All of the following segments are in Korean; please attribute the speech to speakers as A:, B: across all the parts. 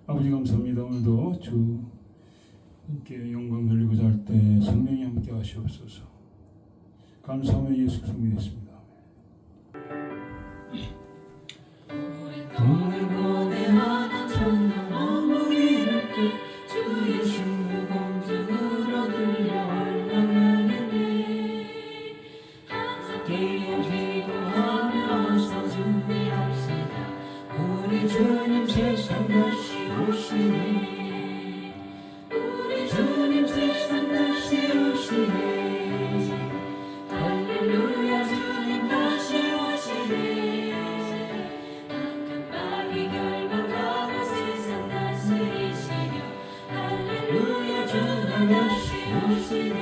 A: 아버지 감사합니다. 오늘도 주님께 영광 돌리고자 할 때 성령이 함께 하시옵소서. 감사하며 예수 그리스도 믿습니다.
B: 동을 고대하는 천년 너무 이를 때 주의 신부 공중으로 들려 올라가는데 항상 깨어 기도하면서 준비합시다. 우리 주님 세상 다시 오시네. 우리 주님 세상 다시 오시네. 할렐루야 주님 다시 오시네. 악한 마귀 결박하고 세상 다스리시며 할렐루야 주님 다시 오시네.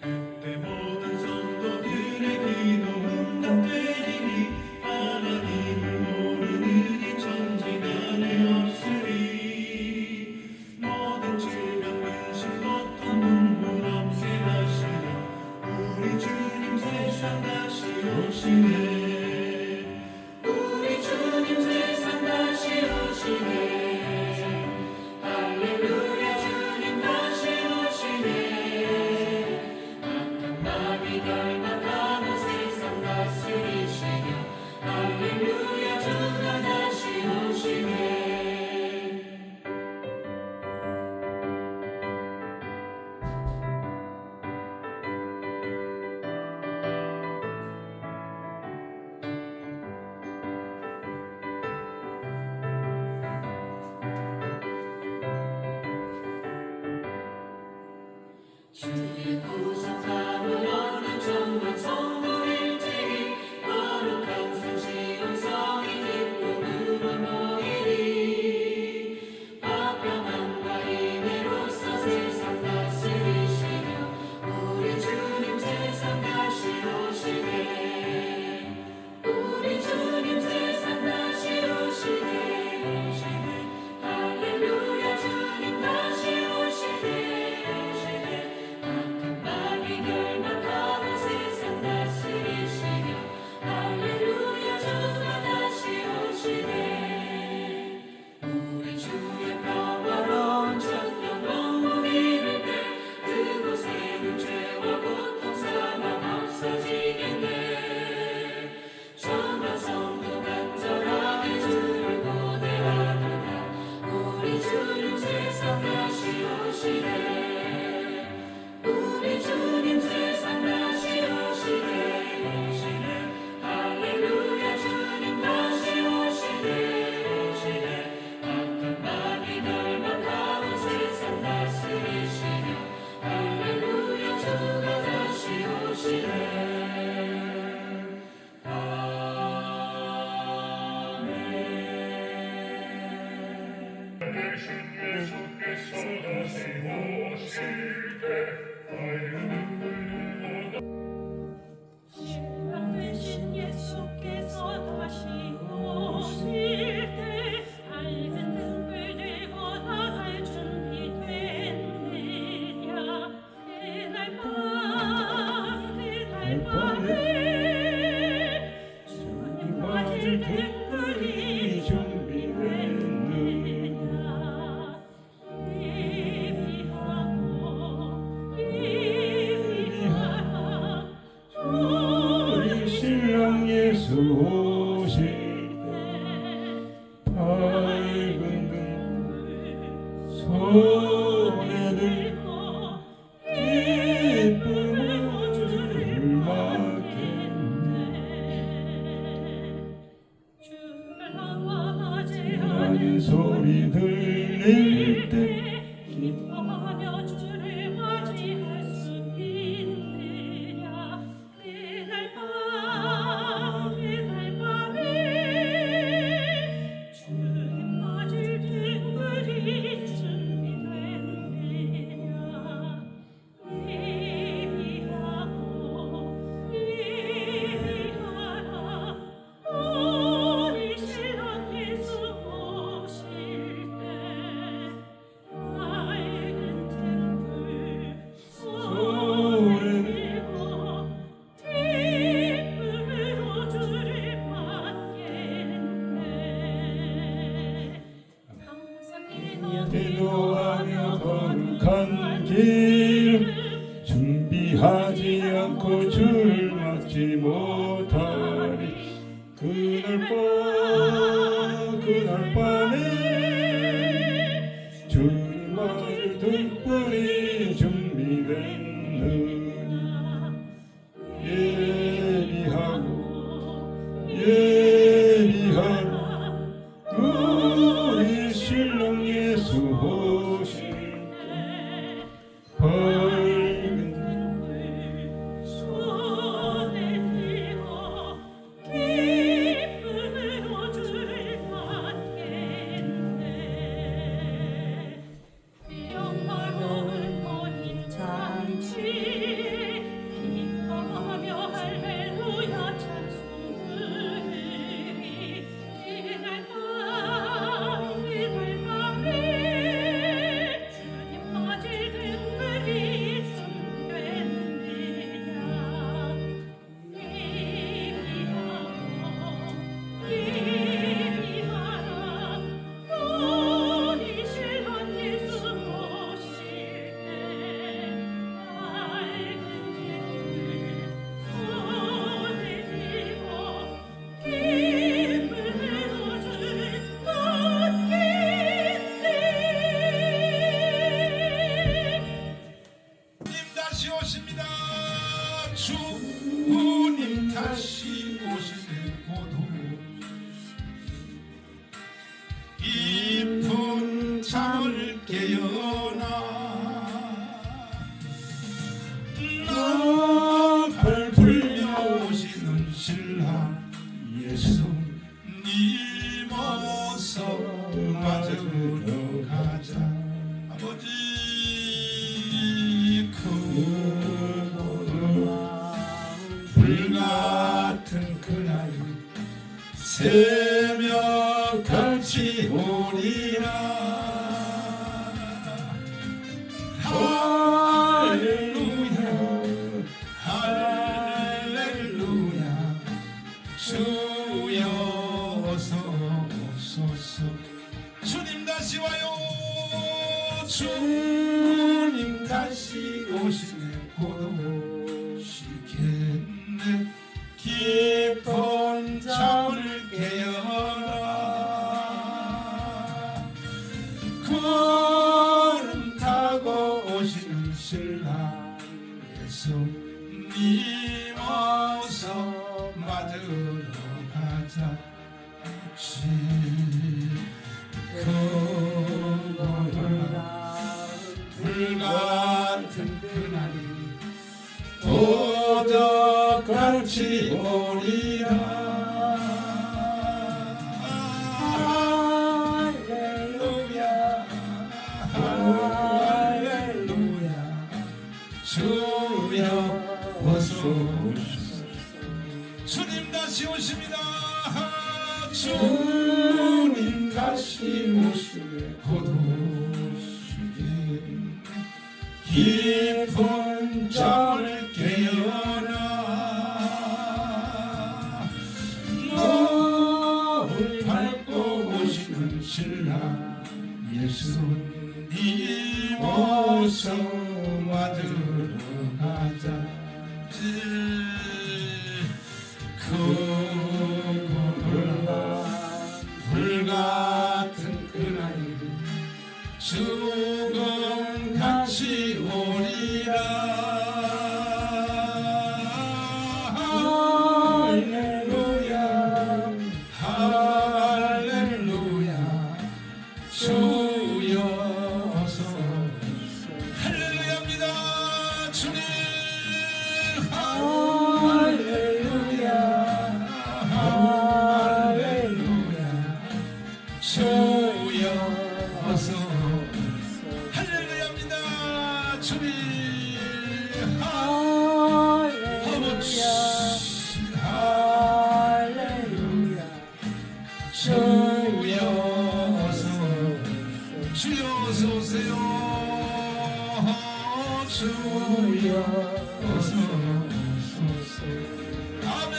C: 그때 모든 성도들의 기도 응답되리니 하나님을 모르는 이 천지간에 없으리. 모든 질병 근심 고통 눈물 없애하시며 우리 주님 세상 다시 오시네.
B: 우리 주님 세상 다시 오시네. 할렐루야 주님 다시 오시네. 악한 마귀 결박하고 세상 다스리시며 할렐루야 주가 다시 오시네. 주의 구속함을 얻는 정말 성도일지 거룩한 산 시온성이 기쁨으로 모이리. 화평함과 인애로서 세상 다스리시며 우리 주님 세상 다시 오시네. 우리 주님 세상 다시 오시네. 할렐루야 주님 다시 오시네. 악한 마귀 결박하고 세상 다스리시며 할렐루야 주가 다시 오시네. 우리 주의 평화로운 천년 너무 이를 때 그곳에는 죄와 고통 사망 없어지겠네. 천만 성도 간절하게 주를 고대하도다. 우리 주님 세상 다시 오시네. 우리 주님 세상 다시 오시네. 할렐루야 주님 다시 오시네. 악한 마귀 결박하고 세상 다스리시며 할렐루야 주가 다시 오시네.
C: 대신 예수께서 다시 오실 때
D: 신랑 되신 예수께서 다시 오실 때 밝은 등불 들고 나갈 준비됐느냐. 그날 밤에 주님 맞을 등불이 준비됐느냐. 예비하라
A: 우리 신랑 예수 오실 때 밝은 등 손에 들고 기쁨을 주를 맞겠네.
D: 주를 나와
A: 하는
D: 맞이하는
A: 소리 들릴 때
D: 기뻐하며 주를 맞이할 수 있느냐. 그날 밤에 주님 맞을 등불이 준비됐느냐. 예비하라 우리 신랑 예수 오실 때 밝은 등불
A: 기도하며 거룩한 길 준비하지 않고 줄 맞지 못하리. 그날 밤에 주님 맞을 등불이 준비됐느냐. 예리하라 우리 신랑 예수 오실 때 밝은
D: 손에 들고 기쁨으로 줄 받겠네. 영화로운 혼인 잔치 기뻐하며 할렐루야 찬송하리. 그날 밤에 주님 맞을 등불이 준비됐느냐. 예비하라 우리 신랑 예수 오실 때 밝은 빛을 손에 들고 기쁨으로 줄 받겠네.
C: 주님 다시 오십니다. 주님 다시 오시는 고도 깊은 잠을 깨어나 나팔 불려 오시는 신랑 예수님 어서 맞으러 가자. 아버지 불같은 그날 새벽같이 오리라. 할렐루야 할렐루야 주여 어서 오소서. 주님 다시 와요. 주님 다시 오시네 고도 시겠네. 깊은 잠을 깨어라. 구름 타고 오시는 신랑 예수님 어서 맞으러 가자. 불같은 그날이 도적같이 오리라. 할렐루야 할렐루야 주여 어서 오소서. 주님 다시 오십니다. 주님 다시 오시네 고도 깊은 잠을 깨어나. 너를 밟고 오시는 신랑 예수님 어서 맞으러 가자. 불같은 그날이 죽음같이 오리라. 할렐루야 할렐루야 주여 어서. 할렐루야입니다. 주님 할렐루야 할렐루야 주여 어서. 할렐루야입니다. 주님 할렐루야 할렐루야 주여 어서. 주여 어서 오세요. 주여 어서 오소서. 아멘.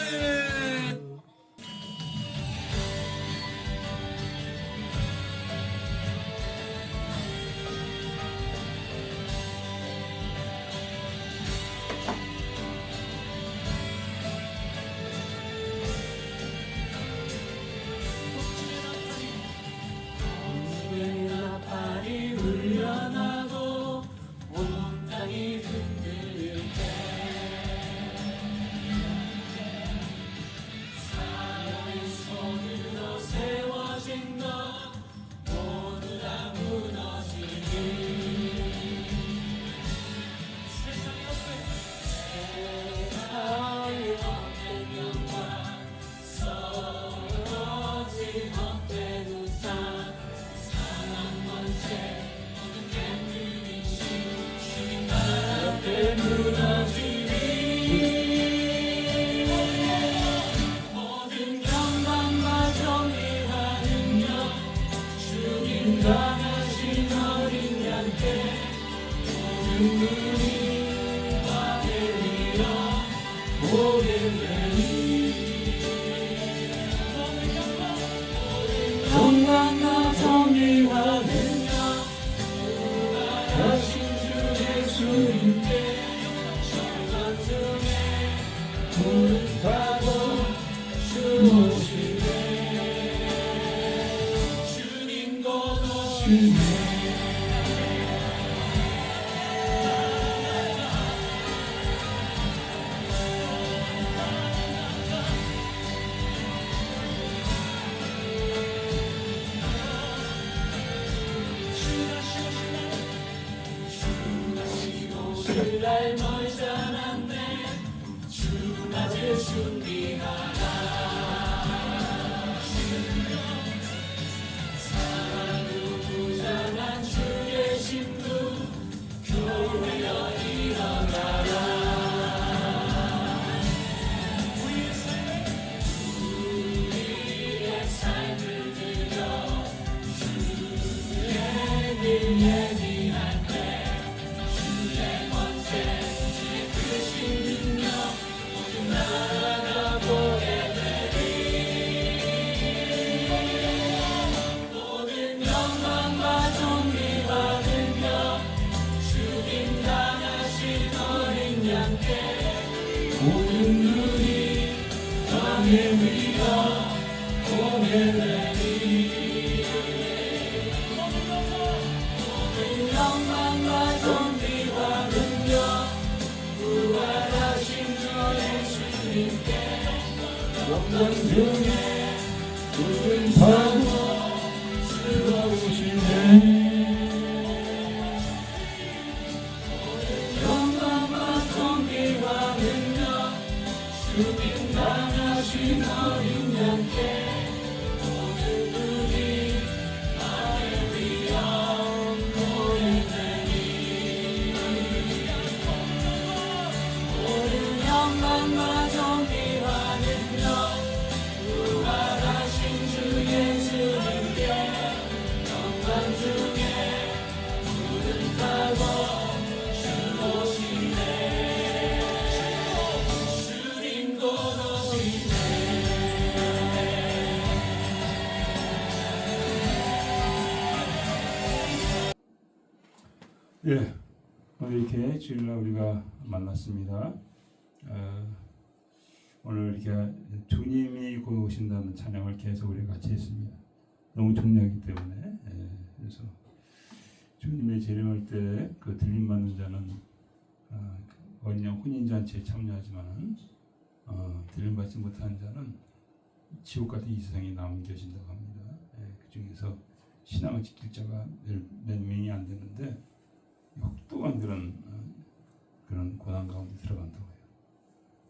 C: 존귀하느냐 하신 주 예수님께 영광 중에 구름 타고 주 오시네 주님 곧 오시네 날 멀지 않았네 주 맞을 준비하라 사랑으로 부정한 주의 신부 교회여 일어나라 우리의 삶을 들여 주의 예비할 때 주의 권세 주의 크신 능력 모두 나아가 보게 되리 모든 영광과 존귀 받으며 주님 당하신 어린 양께 모든 눈이 땅에 위어 보게 되리 모든 영광과 존귀 받으며 부활하신 주 예수님께 영광 중에 구름 타고 주가 오시네 영광과 존귀 받으며 주님 당하신 어린 양께 모든 눈이 나를 위하여 보게 되리 모든 영광과 존귀 받으며 부활하신 주 예수님께 영광 중에 구름 타고 주 오시네 주님 곧 오시네
A: 예, 오늘 이렇게 주일날 우리가 만났습니다. 오늘 이렇게 주님이 곧 오신다는 찬양을 계속 우리가 같이 했습니다. 너무 중요하기 때문에 그래서 주님의 재림할 때 그 들림 받는 자는 어린 양 혼인 잔치에 참여하지만 들림 받지 못하는 자는 지옥 같은 이 세상에 남겨진다고 합니다. 그 중에서 신앙을 지킬 자가 몇 명이 안 되는데 혹독한 그런 고난 가운데 들어간다고 해요.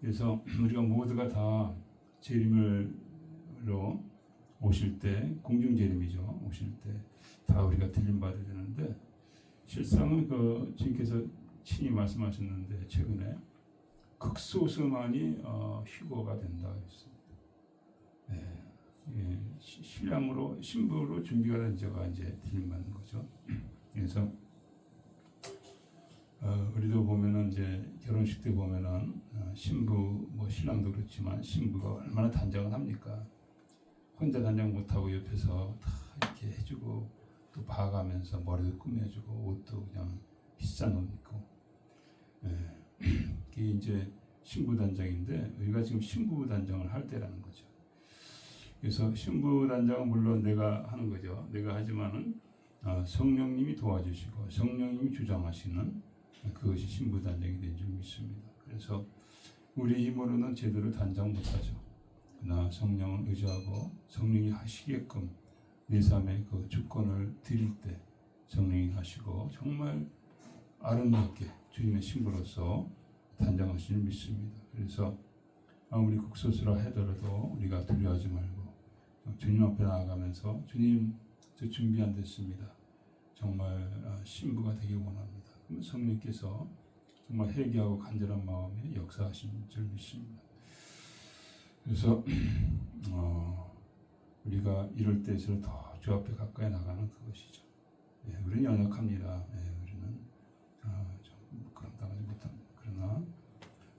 A: 그래서 우리가 모두가 다 재림으로 오실 때 공중 재림이죠. 오실 때 다 우리가 들림 받아야 되는데 실상은 그 주님께서 친히 말씀하셨는데 최근에 극소수만이 휴거가 된다 했습니다. 신랑으로 신부로 준비가 된 자가 이제 들림 받는 거죠. 그래서 우리도 보면은 이제 결혼식 때 보면은 신부 뭐 신랑도 그렇지만 신부가 얼마나 단장을 합니까? 혼자 단장 못하고 옆에서 다 이렇게 해주고 또 봐가면서 머리도 꾸며주고 옷도 그냥 비싼 옷 입고 그게 이제 신부 단장인데 우리가 지금 신부 단장을 할 때라는 거죠. 그래서 신부 단장은 물론 내가 하는 거죠. 내가 하지만은 성령님이 도와주시고 성령님이 주장하시는 그것이 신부 단장이 된 줄 믿습니다. 그래서 우리 힘으로는 제대로 단장 못하죠. 그러나 성령을 의지하고 성령이 하시게끔 내 삶의 그 주권을 드릴 때 성령이 하시고 정말 아름답게 주님의 신부로서 단장하실 줄 믿습니다. 그래서 아무리 극소수라 하더라도 우리가 두려워하지 말고 주님 앞에 나아가면서 주님 저 준비 안 됐습니다. 정말 신부가 되길 원합니다. 그러면 성령께서 정말 회개하고 간절한 마음에 역사하신 줄 믿습니다. 그래서 우리가 이럴 때일수록 더 주 앞에 가까이 나가는 그것이죠. 우리는 연약합니다. 우리는 좀 감당하지 못합니다. 그러나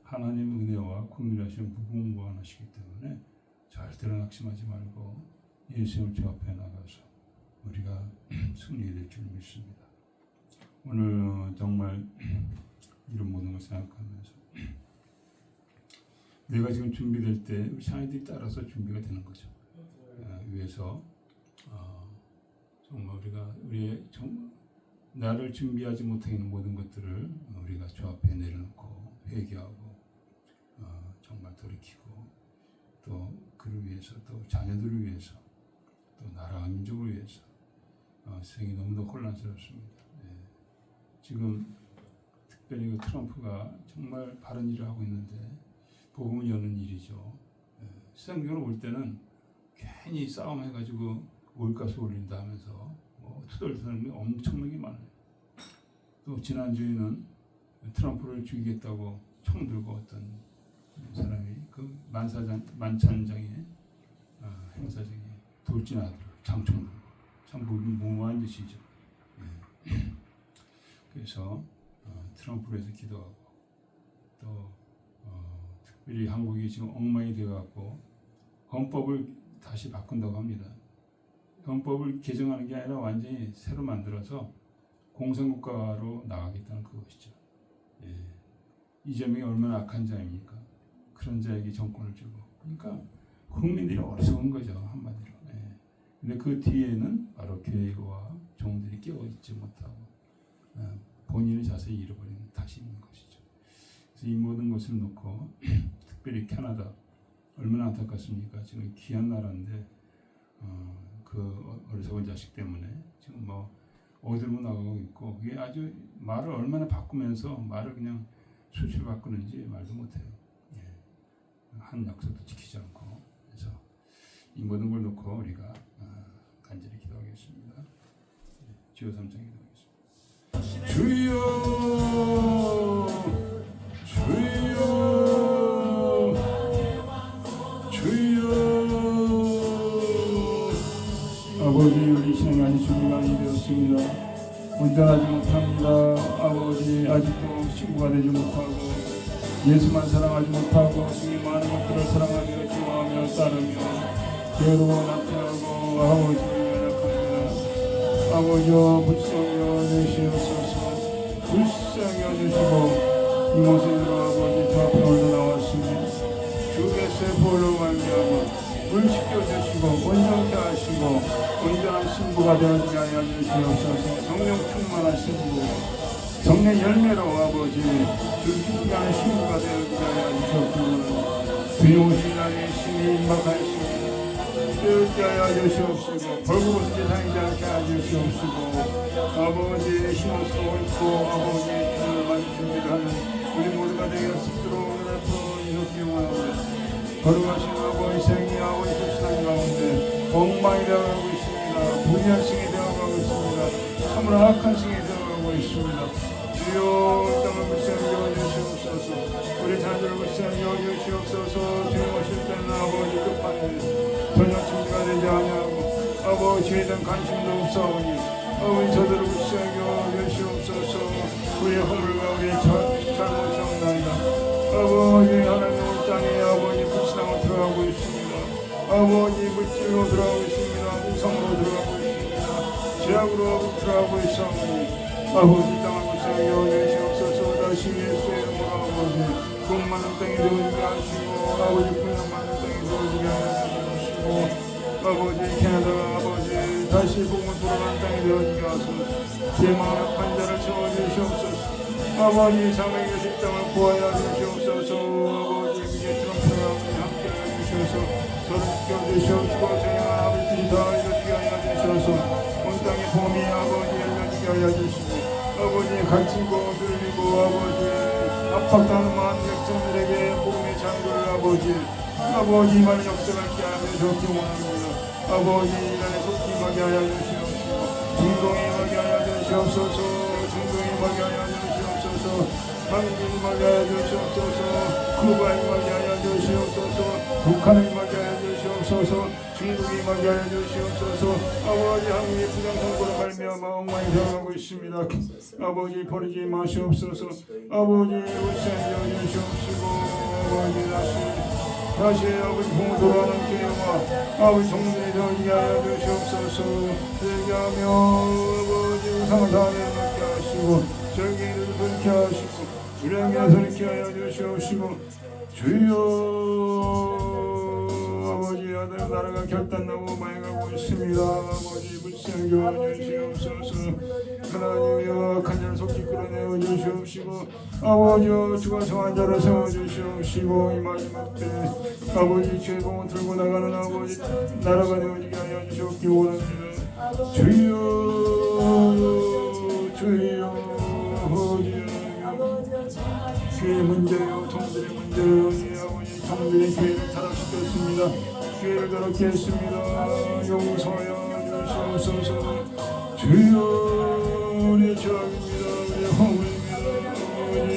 A: 하나님의 은혜와 긍휼하심 무궁무진하시기 때문에 절대로 낙심하지 말고 예수님을 주 앞에 나가서 우리가 승리해야 될 줄 믿습니다. 오늘 정말 이런 모든 걸 생각하면서 내가 지금 준비될 때 우리 샤이들이 따라서 준비가 되는 거죠. 위해서 정말 우리의 나를 준비하지 못하는 모든 것들을 우리가 주 앞에 내려놓고 회개하고 정말 돌이키고 또 그를 위해서 또 자녀들을 위해서 또 나라 민족을 위해서 세상이 너무도 혼란스럽습니다. 지금 특별히 그 트럼프가 정말 바른 일을 하고 있는데 복음을 여는 일이죠. 세상적으로 볼 때는 괜히 싸움해가지고 올가스 올린다 하면서 투덜투덜 엄청나게 많아요. 또 지난주에는 트럼프를 죽이겠다고 총 들고 어떤 사람이 그 만찬장에 행사장에 돌진하더라고요. 장총 들고. 참 무모한 짓이죠. 그래서 트럼프를 해서 기도하고 또 특별히 한국이 지금 엉망이 되어갖고 헌법을 다시 바꾼다고 합니다. 헌법을 개정하는 게 아니라 완전히 새로 만들어서 공산국가로 나가겠다는 그것이죠. 이재명이 얼마나 악한 자입니까? 그런 자에게 정권을 주고. 그러니까 국민들이 어리석은 거죠, 한마디로. 근데 그 뒤에는 바로 교회와 종들이 깨어있지 못하고 본인의 자세히 잃어버린 탓이 있는 것이죠. 그래서 이 모든 것을 놓고 특별히 캐나다 얼마나 안타깝습니까? 지금 귀한 나라인데 그 어리석은 자식 때문에 지금 어디로 나가고 있고 그게 아주 말을 얼마나 바꾸면서 말을 그냥 수치를 바꾸는지 말도 못해요. 한 약속도 지키지 않고. 그래서 이 모든 걸 놓고 우리가 간절히 기도하겠습니다. 주여 3장 기도하겠습니다. 주여 아버지, 우리 신앙이 아직 준비가 안 되었습니다. 온전하지 못합니다. 아버지, 아직도 친구가 되지 못하고 예수만 사랑하지 못하고 이 많은 것들을 사랑하며 좋아하며 따르며 괴로워 나타나고 아버지 연약합니다. 아버지여 불쌍히 여주시옵소서. 불쌍히 여주시고 이곳에 아버지 주 앞에 올려 나왔으니 주께서 보혈로 말미암아 물 씻겨주시고 온전케 하시고 온전한 신부가 되어지게 하여 주시옵소서. 성령 충만한 신부, 성령 열매로 아버지 주 기쁘게 하는 신부가 되어지게 하여 주시옵소서. 주의 오신 날에 신이 임박하시고 되어지게 하여 주시옵시고 벌거벗은 세상이지 않게 하여 주시옵시고 아버지 신옷을 입고 아버지 주를 많이 준비를 하는 우리 모두가 되어 습도록 오늘을 이렇게 용하고 거룩하신 아버지 생이 아버지 신앙 가운데 엉망이 되어가고 있습니다. 불의한 승이 되어가고 있습니다. 참으로 악한 승이 되어가고 있습니다. 주여 땅을 불쌍히 여주시옵소서. 우리 자녀를 불쌍히 여주시옵소서. 주님 오실 때는 아버지 급한 일 전혀 준비가 되지 아니하고 아버지에 대한 관심도 없사오니 아버지 저들을 불쌍히 여주시옵소서. 우리의 허물과 우리의 잘못이 없나이다. 아버지 하나님 땅에 아버지 불신앙으로 들어가고 있습니다. 아버지 물질로 들어가고 있습니다. 우상으로 들어가고 있습니다. 죄악으로 들어가고 있사오니 아버지 땅을 불쌍히 여주시옵소서. 다시 예수의 이름으로 아버지 돈 많은 땅에 들어오게 하시고 아버지 분량 많은 땅에 들어오게 하시고 아버지 캐나다가 아버지 다시 복음을 돌아가는 땅에 들어오게 하소서. 제망한 환자를 채워주시옵소서. 아버지 사명의 식당을 구하여 주시옵소서. 아버지 그게 트럼프와 함께 해주셔서 저를 지켜주시옵시고 저희가 아버지 다 이루게 하여 주셔서 온 땅의 봄이 아버지 열려지게 하여 주시고 아버지 갇히고 들리고 아버지 압박당하는 많은 백성들에게 복음의 장도를 아버지 많은 역사하게 하며 적기 원합니다. 아버지 이 나라에 속히 임하게 하여 주시옵시고 중동에 임하게 하여 주시옵소서. 중동에 임하게 하여 주시옵소서. 한국에 임하게 하여 주시옵소서. 쿠바에 임하게 하여 주시옵소서. 북한에 임하게 하여 주시옵소서. 중국에 임하게 하여 주시옵소서. 아버지 한국의 부정선거로 말미암아 엉망이 되어가고 있습니다. 아버지 버리지 마시옵소서. 아버지 울산여 주시옵시고 아버지 다시 다시 아버지 공을 돌아가는 교회와 아버지 성령이 되게 하여 주시옵소서. 회개하며 아버지 상사를 놓게 하시고 절기를 그렇게 하시고 불행에서 이렇게 하여 주시옵시고 주여 아버지 아들 나라가 결단나고 많이 가고 있습니다. 아버지 불쌍히 주시옵소서. 하나님이여 악한 자를 속히 끌어내어 주시옵시고 아버지여 죽어서 환자를 세워주시옵시고 이 마지막 때 아버지 죄공을 들고 나가는 아버지 나라가 되어지게 하여 주시옵기 원합니다. 주여 교회 문제요 종들의 문제요 이 아버지 종들의 교회를 타락시켰습니다. 교회를 더럽게 했습니다. 용서하여 주시옵소서. 주여 우리 죄악입니다. 우리 허물입니다. 아버지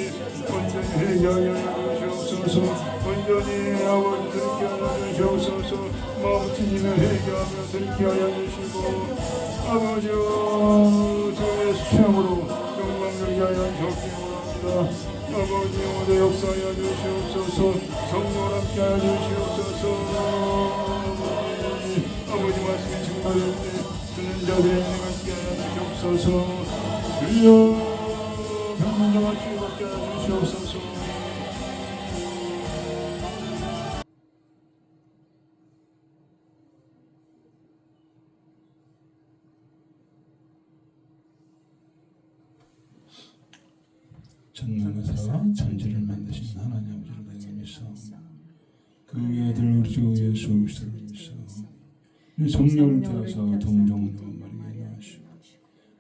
A: 온전히 회개하여 주시옵소서. 온전히 아버지 들게 하여 주시옵소서. 마음 찢으며 회개하며 들게 하여 주시고 아버지여 주의 수령으로 영광을 하여 주옵기 원합니다. 아버지 오늘 역사하여 주시옵소서. 성령을 함께 하여 주시옵소서. 아버지 말씀이 증거될 때 듣는 자들의 은혜가 함께 하여 주시옵소서. 주여 평문자와 주의받게 하여 주시옵소서. 전능하사 천지를 만드신 하나님 아버지를 내가 믿사옵니다. 그의 아들 우리 주 예수 그리스도를 믿사옵니다. 성령을 태하사 동정녀와 마리아에 낳으시고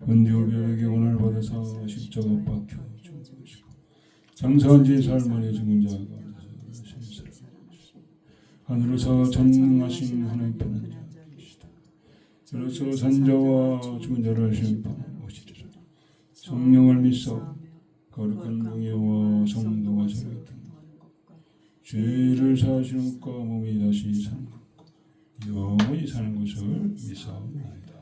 A: 은디오별에게 오늘 받아사 십자가 박혀 죽으시고 장사한 지 살만에 죽은 자가 신사를 하늘에서 전능하신 하나님 편한 자이시다. 그래서 산자와 죽은 자를 심판하시리라. 성령을 믿사옵니다. 거룩한 공예와 성도가 살아있던 죄를 사하시는 것과 몸이 다시 사는 것과 영원히 사는 것을 믿사옵나이다.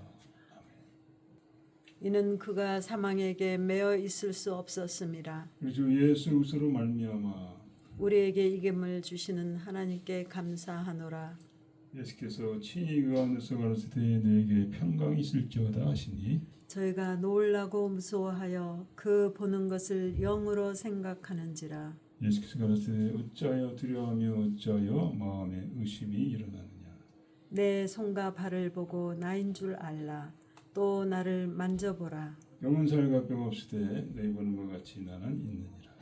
E: 이는 그가 사망에게 매어 있을 수 없었음이라.
A: 주 예수 그리스도로 말미암아
E: 우리에게 이김을 주시는 하나님께 감사하노라.
A: 예수께서 친히 그 가운데서 가라사대 내게 평강이 있을지어다 하시니
E: 저희가 놀라고 무서워하여 그 보는 것을 영으로 생각하는지라.
A: 예수께서 가라사대 어찌하여 두려워하며 어찌하여 마음에 의심이 일어나느냐.
E: 내 손과 발을 보고 나인 줄 알라. 또 나를 만져보라.
A: 영혼살과 병 없으되 내 보는 것 같이 나는 있느니라.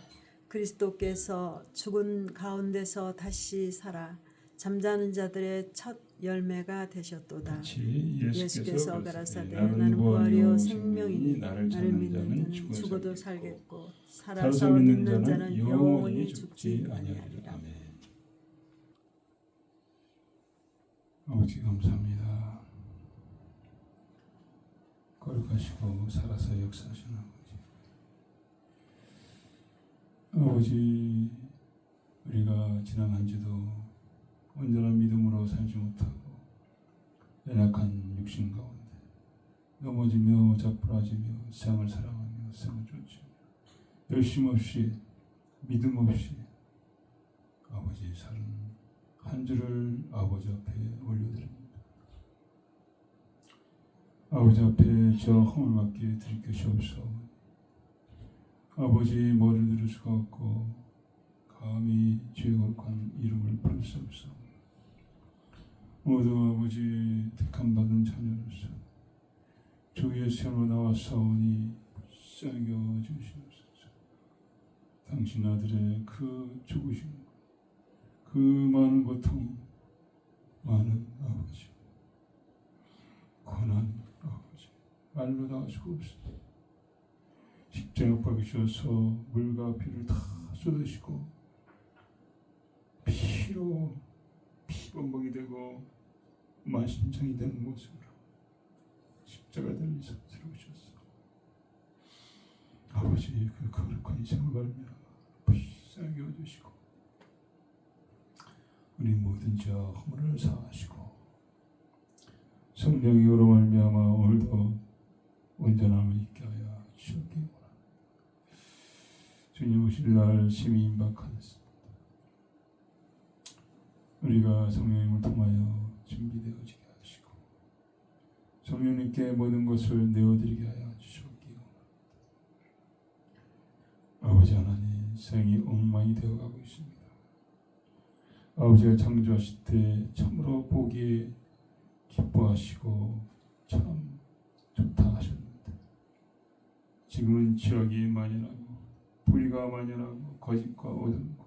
E: 그리스도께서 죽은 가운데서 다시 살아 잠자는 자들의 첫 열매가 되셨도다. 예수께서 가라사대 나는 부활이요 생명이니 나를 믿는 자는 죽어도 살겠고 살아서 믿는 자는 영원히 죽지 아니하리라.
A: 아멘. 아버지 감사합니다. 거룩하시고 살아서 역사하시는 아버지 우리가 지난 한 주도 온전한 믿음으로 살지 못하고 연약한 육신 가운데 넘어지며 자포라지며 세상을 사랑하며 세상을 쫓으며 열심 없이 믿음 없이 아버지 사는 한 주를 아버지 앞에 올려드립니다. 아버지 앞에 저 허물 받게 들켜시옵소서. 아버지 머리를 들을 수가 없고 감히 주의 거룩한 이름을 부를 수 없어. 모두 아버지 택함받은 자녀로서 주의 시험으로 나왔사오니 불쌍히 여겨주시옵소서. 당신 아들의 그 죽으심, 그 많은 고통, 많은 아버지 고난 아버지 말로 다 할 수가 없습니다. 십자가 못 박으셔서 물과 피를 다 쏟으시고 피로 피범벅이 되고 만신창이 되는 모습으로 십자가 달리셔 들어오셨어. 아버지 그 거룩한 이생을 말미암아 불쌍히 여주시고 우리 모든 자 허물을 사하시고 성령으로 말미암아 오늘도 온전함을 있게 하여 주시옵기 원합니다. 주님 오실 날 심히 임박하였습니다. 우리가 성령님을 통하여 준비되어지게 하시고 성령님께 모든 것을 내어드리게 하여 주시옵기요. 아버지 하나님, 생이 엉망이 되어가고 있습니다. 아버지가 창조하실 때 참으로 보기에 기뻐하시고 참 좋다 하셨는데 지금은 지옥이 만연하고 불의가 만연하고 거짓과 어둠과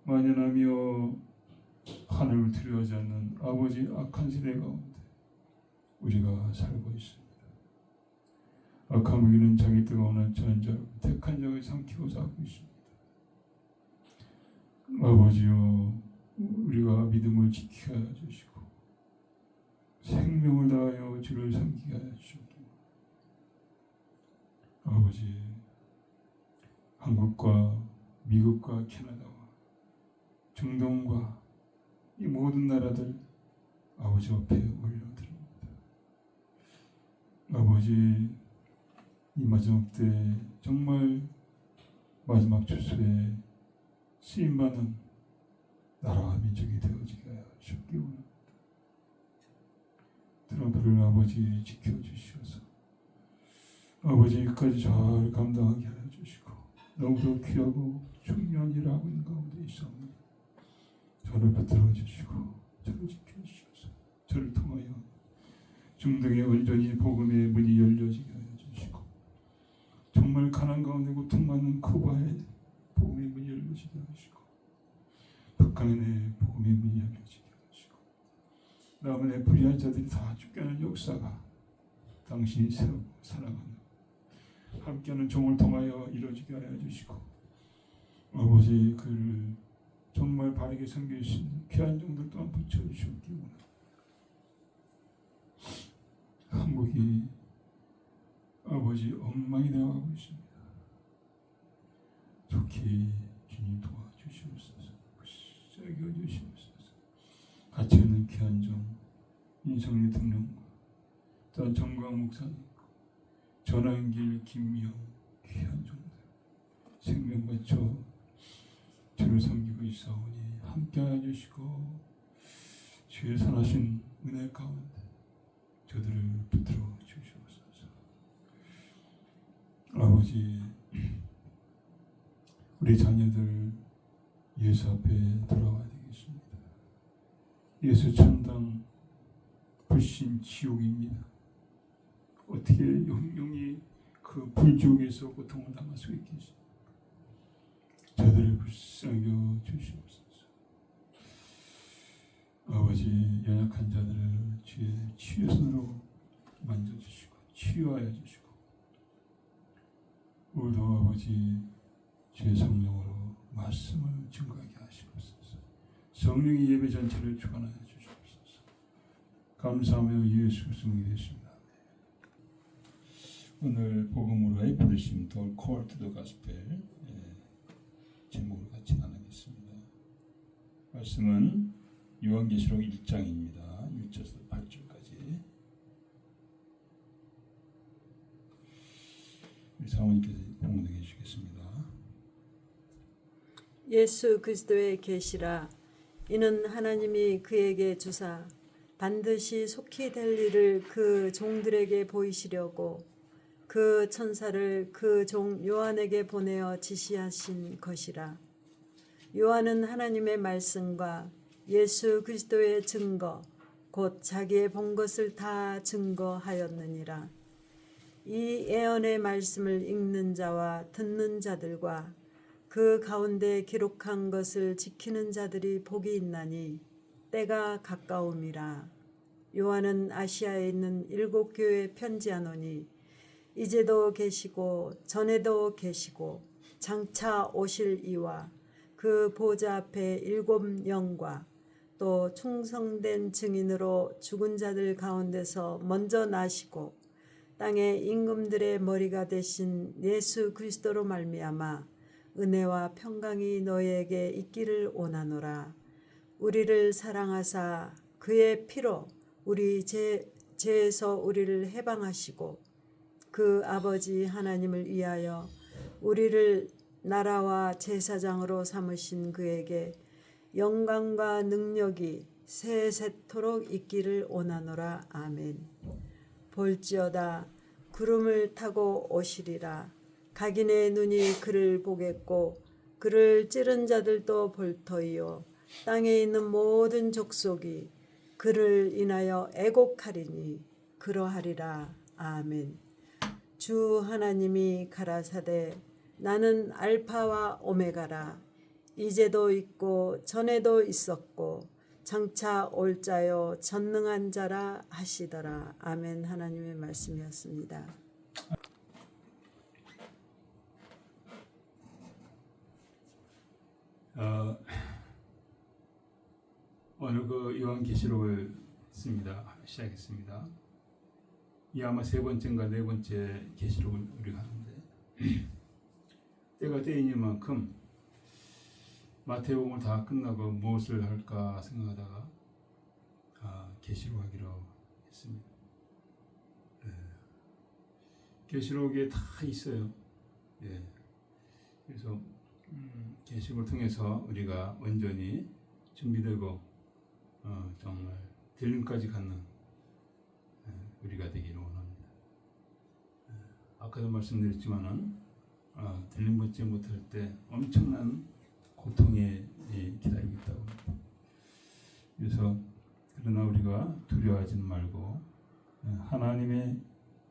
A: 만연하며 하늘을 두려워하지 않는 아버지 악한 시대 가운데 우리가 살고 있습니다. 악한 무기는 자기 뜨거운 전자를 택한 자를 삼키고 살고 있습니다. 아버지여, 우리가 믿음을 지켜야 주시고 생명을 다하여 주를 섬기게 하여 주시옵소서. 아버지, 한국과 미국과 캐나다와 중동과 이 모든 나라들 아버지 앞에 올려드립니다. 아버지, 이 마지막 때 정말 마지막 주소에 쓰임받는 나라와 민족이 되어지게 하여 주옵기 원합니다. 트럼프를 아버지 지켜주시어서 아버지 여기까지 잘 감당하게 하여 주시고 너무도 귀하고 중요한 일을 하고 있는 가운데 있사옵니다. 저를 붙들어 주시고 저를 지켜주셔서 저를 통하여 중동에 온전히 복음의 문이 열려지게 하여 주시고 정말 가난 가운데 고통받는 쿠바에 복음의 문이 열려지게 하시고 북한에 복음의 문이 열려지게 하시고 남한의 불의한 자들이 다 쫓겨나는 역사가 당신이 세우고 살아가는 함께하는 종을 통하여 이루어지게 하여 주시고 아버지 그를 정말 바르게 섬길 수 있는 귀한 종들 또한 붙여주시옵기 원합니다. 한국이 아버지 엉망이 되어가고 있습니다. 좋게 주님 도와주시옵소서. 붙잡게 해주시옵소서. 같이 있는 귀한 종 인성리 등령과 또한 정광 목사님과 전환길 김미영 귀한 종들 생명 바쳐 주를 섬기고 있사오니 함께하여 주시고 주의 선하신 은혜 가운데 저들을 붙들어 주시옵소서. 아버지, 우리 자녀들 예수 앞에 돌아와야 되겠습니다. 예수 천당 불신 지옥입니다. 어떻게 영영이 그 불지옥에서 고통을 당할 수 있겠습니까? 저들을 불쌍히 주시옵소서. 아버지, 연약한 자들을 주의 치유의 손으로 만져주시고 치유하여 주시고 오늘도 아버지 주의 성령으로 말씀을 증거하게 하시옵소서. 성령이 예배 전체를 주관하여 주시옵소서. 감사하며 예수 그리스도의 되십니다. 오늘 복음으로의 부르심 더 Call to the Gospel 제목을 같이 나누겠습니다. 말씀은 요한계시록 1장입니다. 1절에서 8절까지. 우리 사모님께서 봉독해 주시겠습니다.
E: 예수 그리스도의 계시라. 이는 하나님이 그에게 주사 반드시 속히 될 일을 그 종들에게 보이시려고 그 천사를 그 종 요한에게 보내어 지시하신 것이라. 요한은 하나님의 말씀과 예수 그리스도의 증거 곧 자기의 본 것을 다 증거하였느니라. 이 예언의 말씀을 읽는 자와 듣는 자들과 그 가운데 기록한 것을 지키는 자들이 복이 있나니 때가 가까움이라. 요한은 아시아에 있는 7 교회에 편지하노니 이제도 계시고 전에도 계시고 장차 오실 이와 그 보좌 앞에 7 영과 또 충성된 증인으로 죽은 자들 가운데서 먼저 나시고 땅의 임금들의 머리가 되신 예수 그리스도로 말미암아 은혜와 평강이 너희에게 있기를 원하노라. 우리를 사랑하사 그의 피로 우리 죄에서 우리를 해방하시고 그 아버지 하나님을 위하여 우리를 나라와 제사장으로 삼으신 그에게 영광과 능력이 세세토록 있기를 원하노라. 아멘. 볼지어다 구름을 타고 오시리라. 각인의 눈이 그를 보겠고 그를 찌른 자들도 볼 터이요 땅에 있는 모든 족속이 그를 인하여 애곡하리니 그러하리라. 아멘. 주 하나님이 가라사대 나는 알파와 오메가라. 이제도 있고 전에도 있었고 장차 올 자요 전능한 자라 하시더라. 아멘. 하나님의 말씀이었습니다.
A: 오늘 그 요한계시록을 시작했습니다. 이 아마 세 번째인가 네 번째 계시록을 우리가 하는데 때가 때이니만큼 마태복음을 다 끝나고 무엇을 할까 생각하다가 계시록 하기로 했습니다. 계시록에 다 있어요. 예. 그래서 계시록을 통해서 우리가 온전히 준비되고 정말 들림까지 갖는 우리가 되기를 원합니다. 아까도 말씀드렸지만은 들림 받지 못할 때 엄청난 고통에 기다리고 있다고 합니다. 그래서 그러나 우리가 두려워하지 말고 하나님의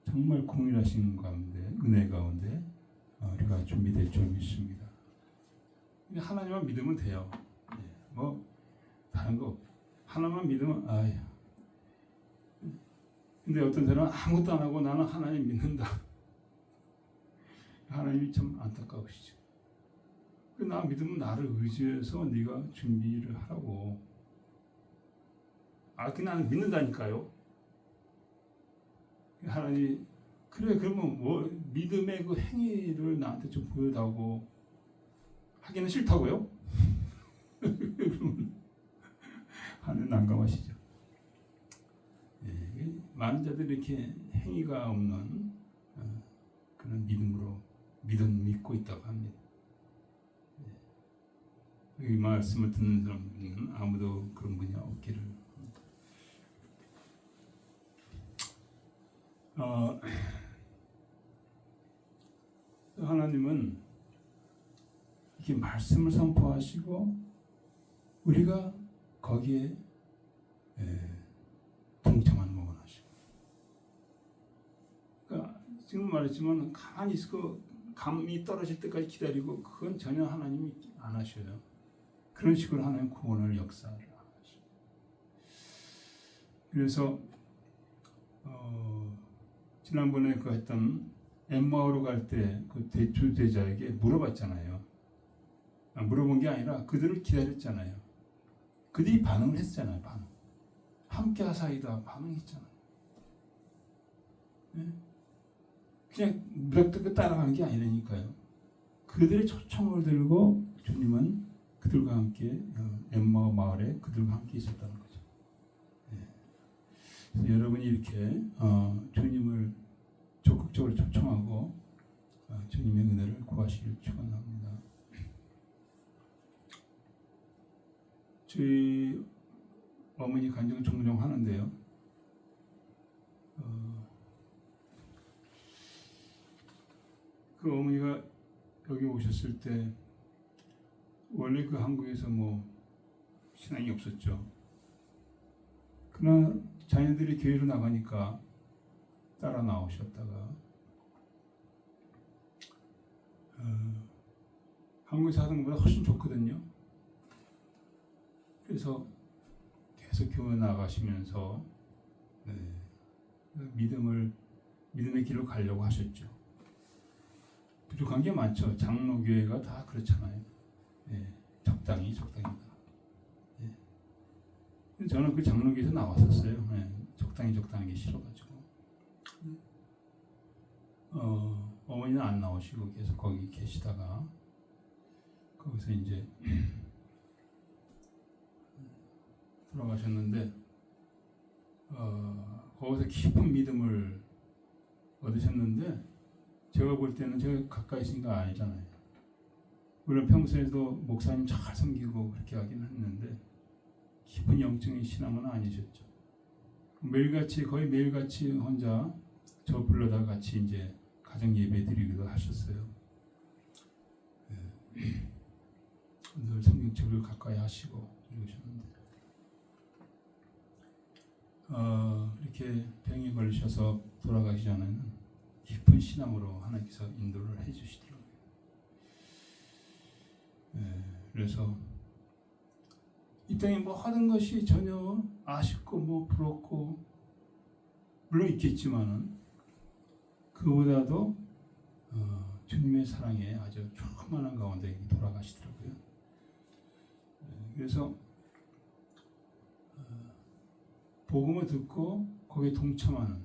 A: 정말 공일하신 가운데 은혜 가운데 우리가 준비될 줄 믿습니다. 하나님만 믿으면 돼요. 뭐 다른 거 하나만 믿으면 아야. 근데 어떤 사람은 아무것도 안 하고 나는 하나님 믿는다. 하나님이 참 안타까우시죠. 나 믿으면 나를 의지해서 네가 준비를 하라고. 나는 믿는다니까요. 하나님 그래 그러면 뭐 믿음의 그 행위를 나한테 좀 보여달라고 하기는 싫다고요? 그러면 하나님 난감하시죠. 많은 자들이 이렇게 행위가 없는 그런 믿고 있다고 합니다. 이 말씀을 듣는 사람은 아무도 그런 분이 없기를 합니다. 하나님은 이렇게 말씀을 선포하시고 우리가 거기에 동참하는 건 하시고. 그러니까 지금 말했지만 가만히 있고 감이 떨어질 때까지 기다리고 그건 전혀 하나님이 안 하셔요. 그런 식으로 하나님 구원을 역사를 하시고. 그래서 지난번에 그 했던 엠마오로 갈 때 그 대주제자에게 물어봤잖아요. 물어본 게 아니라 그들을 기다렸잖아요. 그들이 반응을 했잖아요. 함께 하사이다 반응했잖아요. 그냥 무작정 따라가는 게 아니라니까요. 그들의 초청을 들고 주님은 그들과 함께 엠마오 마을에 그들과 함께 있었다는 거죠. 그래서 여러분이 이렇게 주님을 적극적으로 초청하고 주님의 은혜를 구하시길 축원합니다. 저희 어머니 간증 종종 하는데요. 그 어머니가 여기 오셨을 때 원래 그 한국에서 뭐 신앙이 없었죠. 그러나 자녀들이 교회로 나가니까 따라 나오셨다가 한국에서 하던 것보다 훨씬 좋거든요. 그래서 계속 교회 나가시면서 믿음의 길로 가려고 하셨죠. 부족한 게 많죠. 장로교회가 다 그렇잖아요. 적당히다. 저는 그 장로교회에서 나왔었어요. 적당히 게 싫어가지고. 어머니는 안 나오시고 계속 거기 계시다가 거기서 이제 돌아가셨는데 거기서 깊은 믿음을 얻으셨는데 제가 볼 때는 제가 가까이 있으니까 아니잖아요. 물론 평소에도 목사님 잘 섬기고 그렇게 하긴 했는데 깊은 영적인 신앙은 아니셨죠. 매일같이 거의 매일같이 혼자 저 불러다 같이 이제 가정 예배 드리기도 하셨어요. 늘 성경책을 가까이 하시고 이러셨는데 이렇게 병에 걸리셔서 돌아가기 전에는 깊은 신앙으로 하나님께서 인도를 해주시더라고요. 그래서 이 땅에 뭐 하는 것이 전혀 아쉽고 뭐 부럽고 물론 있겠지만은 그보다도 주님의 사랑에 아주 충만한 가운데 돌아가시더라고요. 그래서 복음을 듣고 거기에 동참하는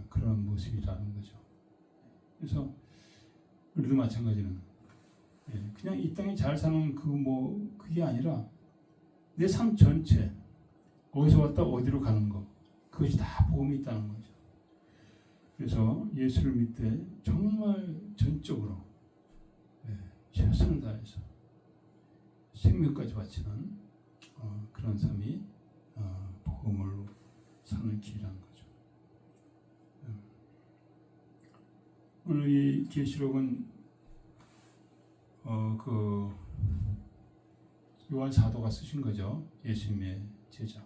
A: 그런 모습이라는 거죠. 그래서 우리도 마찬가지는 그냥 이 땅에 잘 사는 그게 아니라 내 삶 전체 어디서 왔다 어디로 가는 거 그것이 다 복음이 있다는 거죠. 그래서 예수를 믿되 정말 전적으로 최선을 다해서 생명까지 바치는 그런 삶이 복음으로 사는 길이라는 거죠. 오늘 이 계시록은 그 요한 사도가 쓰신 거죠. 예수님의 제자.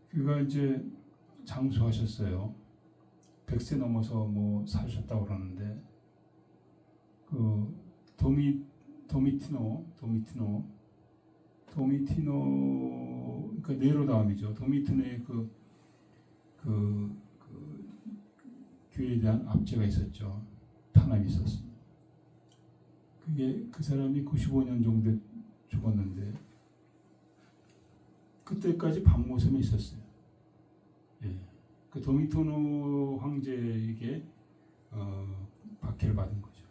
A: 그가 이제 장수하셨어요. 100세 넘어서 뭐 사셨다고 그러는데 그 도미티노 그러니까 네로 다음이죠. 도미티노의 그 교회에 대한 압제가 있었죠. 탄압이 있었습니다. 그게 그 사람이 95년 정도 죽었는데 그때까지 반모섬에 있었어요. 그 도미티노 황제에게 박해를 받은 거죠.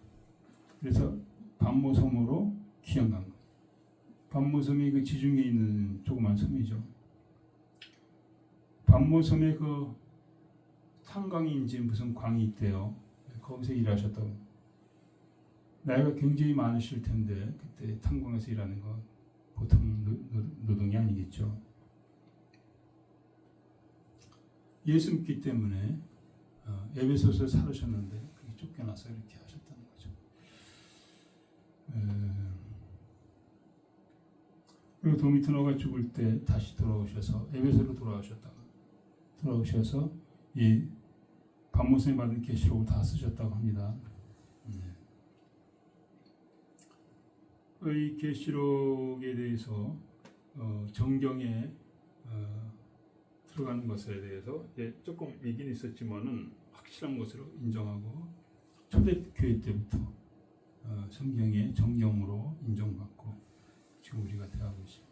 A: 그래서 반모섬으로 귀양간 거예요. 반모섬이 그 지중해에 있는 조그만 섬이죠. 반모섬에 그 탄광인지 무슨 광이 있대요. 거기서 일하셨다고. 나이가 굉장히 많으실 텐데 그때 탄광에서 일하는 거 보통 노동이 아니겠죠. 예수 믿기 때문에 에베소서에 살으셨는데 그게 쫓겨나서 이렇게 하셨다는 거죠. 그리고 도미티노가 죽을 때 다시 돌아오셔서 에베소로 돌아오셔서 이 반모섬에 받은 계시록을 다 쓰셨다고 합니다. 이 계시록에 대해서 정경에 들어가는 것에 대해서 조금 얘기는 있었지만은 확실한 것으로 인정하고 초대교회 때부터 성경의 정경으로 인정받고 지금 우리가 대하고 있습니다.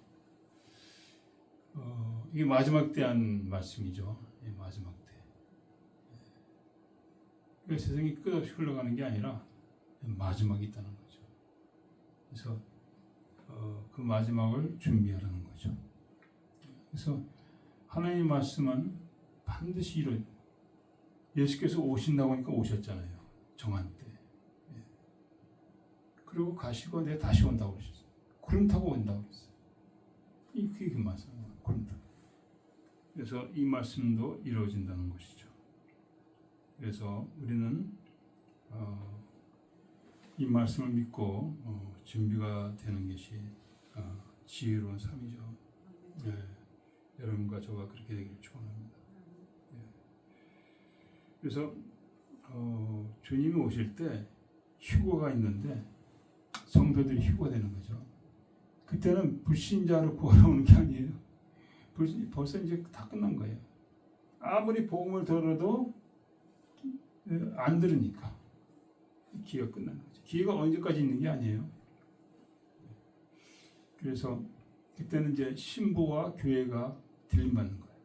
A: 이게 마지막 때 한 말씀이죠. 마지막 때. 그러니까 세상이 끝없이 흘러가는 게 아니라 마지막이 있다는 거죠. 그래서 그 마지막을 준비하라는 거죠. 그래서 하나님의 말씀은 반드시 이루어요. 예수께서 오신다고 하니까 오셨잖아요. 정한 때. 그리고 가시고 내가 다시 온다고 그러셨어요. 구름 타고 온다고 그랬어요. 그게 그 말씀이에요. 구름 타고. 그래서 이 말씀도 이루어진다는 것이죠. 그래서 우리는 이 말씀을 믿고 준비가 되는 것이 지혜로운 삶이죠. 여러분과 저가 그렇게 되기를 축원합니다. 그래서 주님이 오실 때 휴거가 있는데 성도들이 휴거되는 거죠. 그때는 불신자를 구하러 오는 게 아니에요. 벌써 이제 다 끝난 거예요. 아무리 복음을 들어도 안 들으니까 기회가 끝난 거죠. 기회가 언제까지 있는 게 아니에요. 그래서 그때는 이제 신부와 교회가 들림받는 거예요.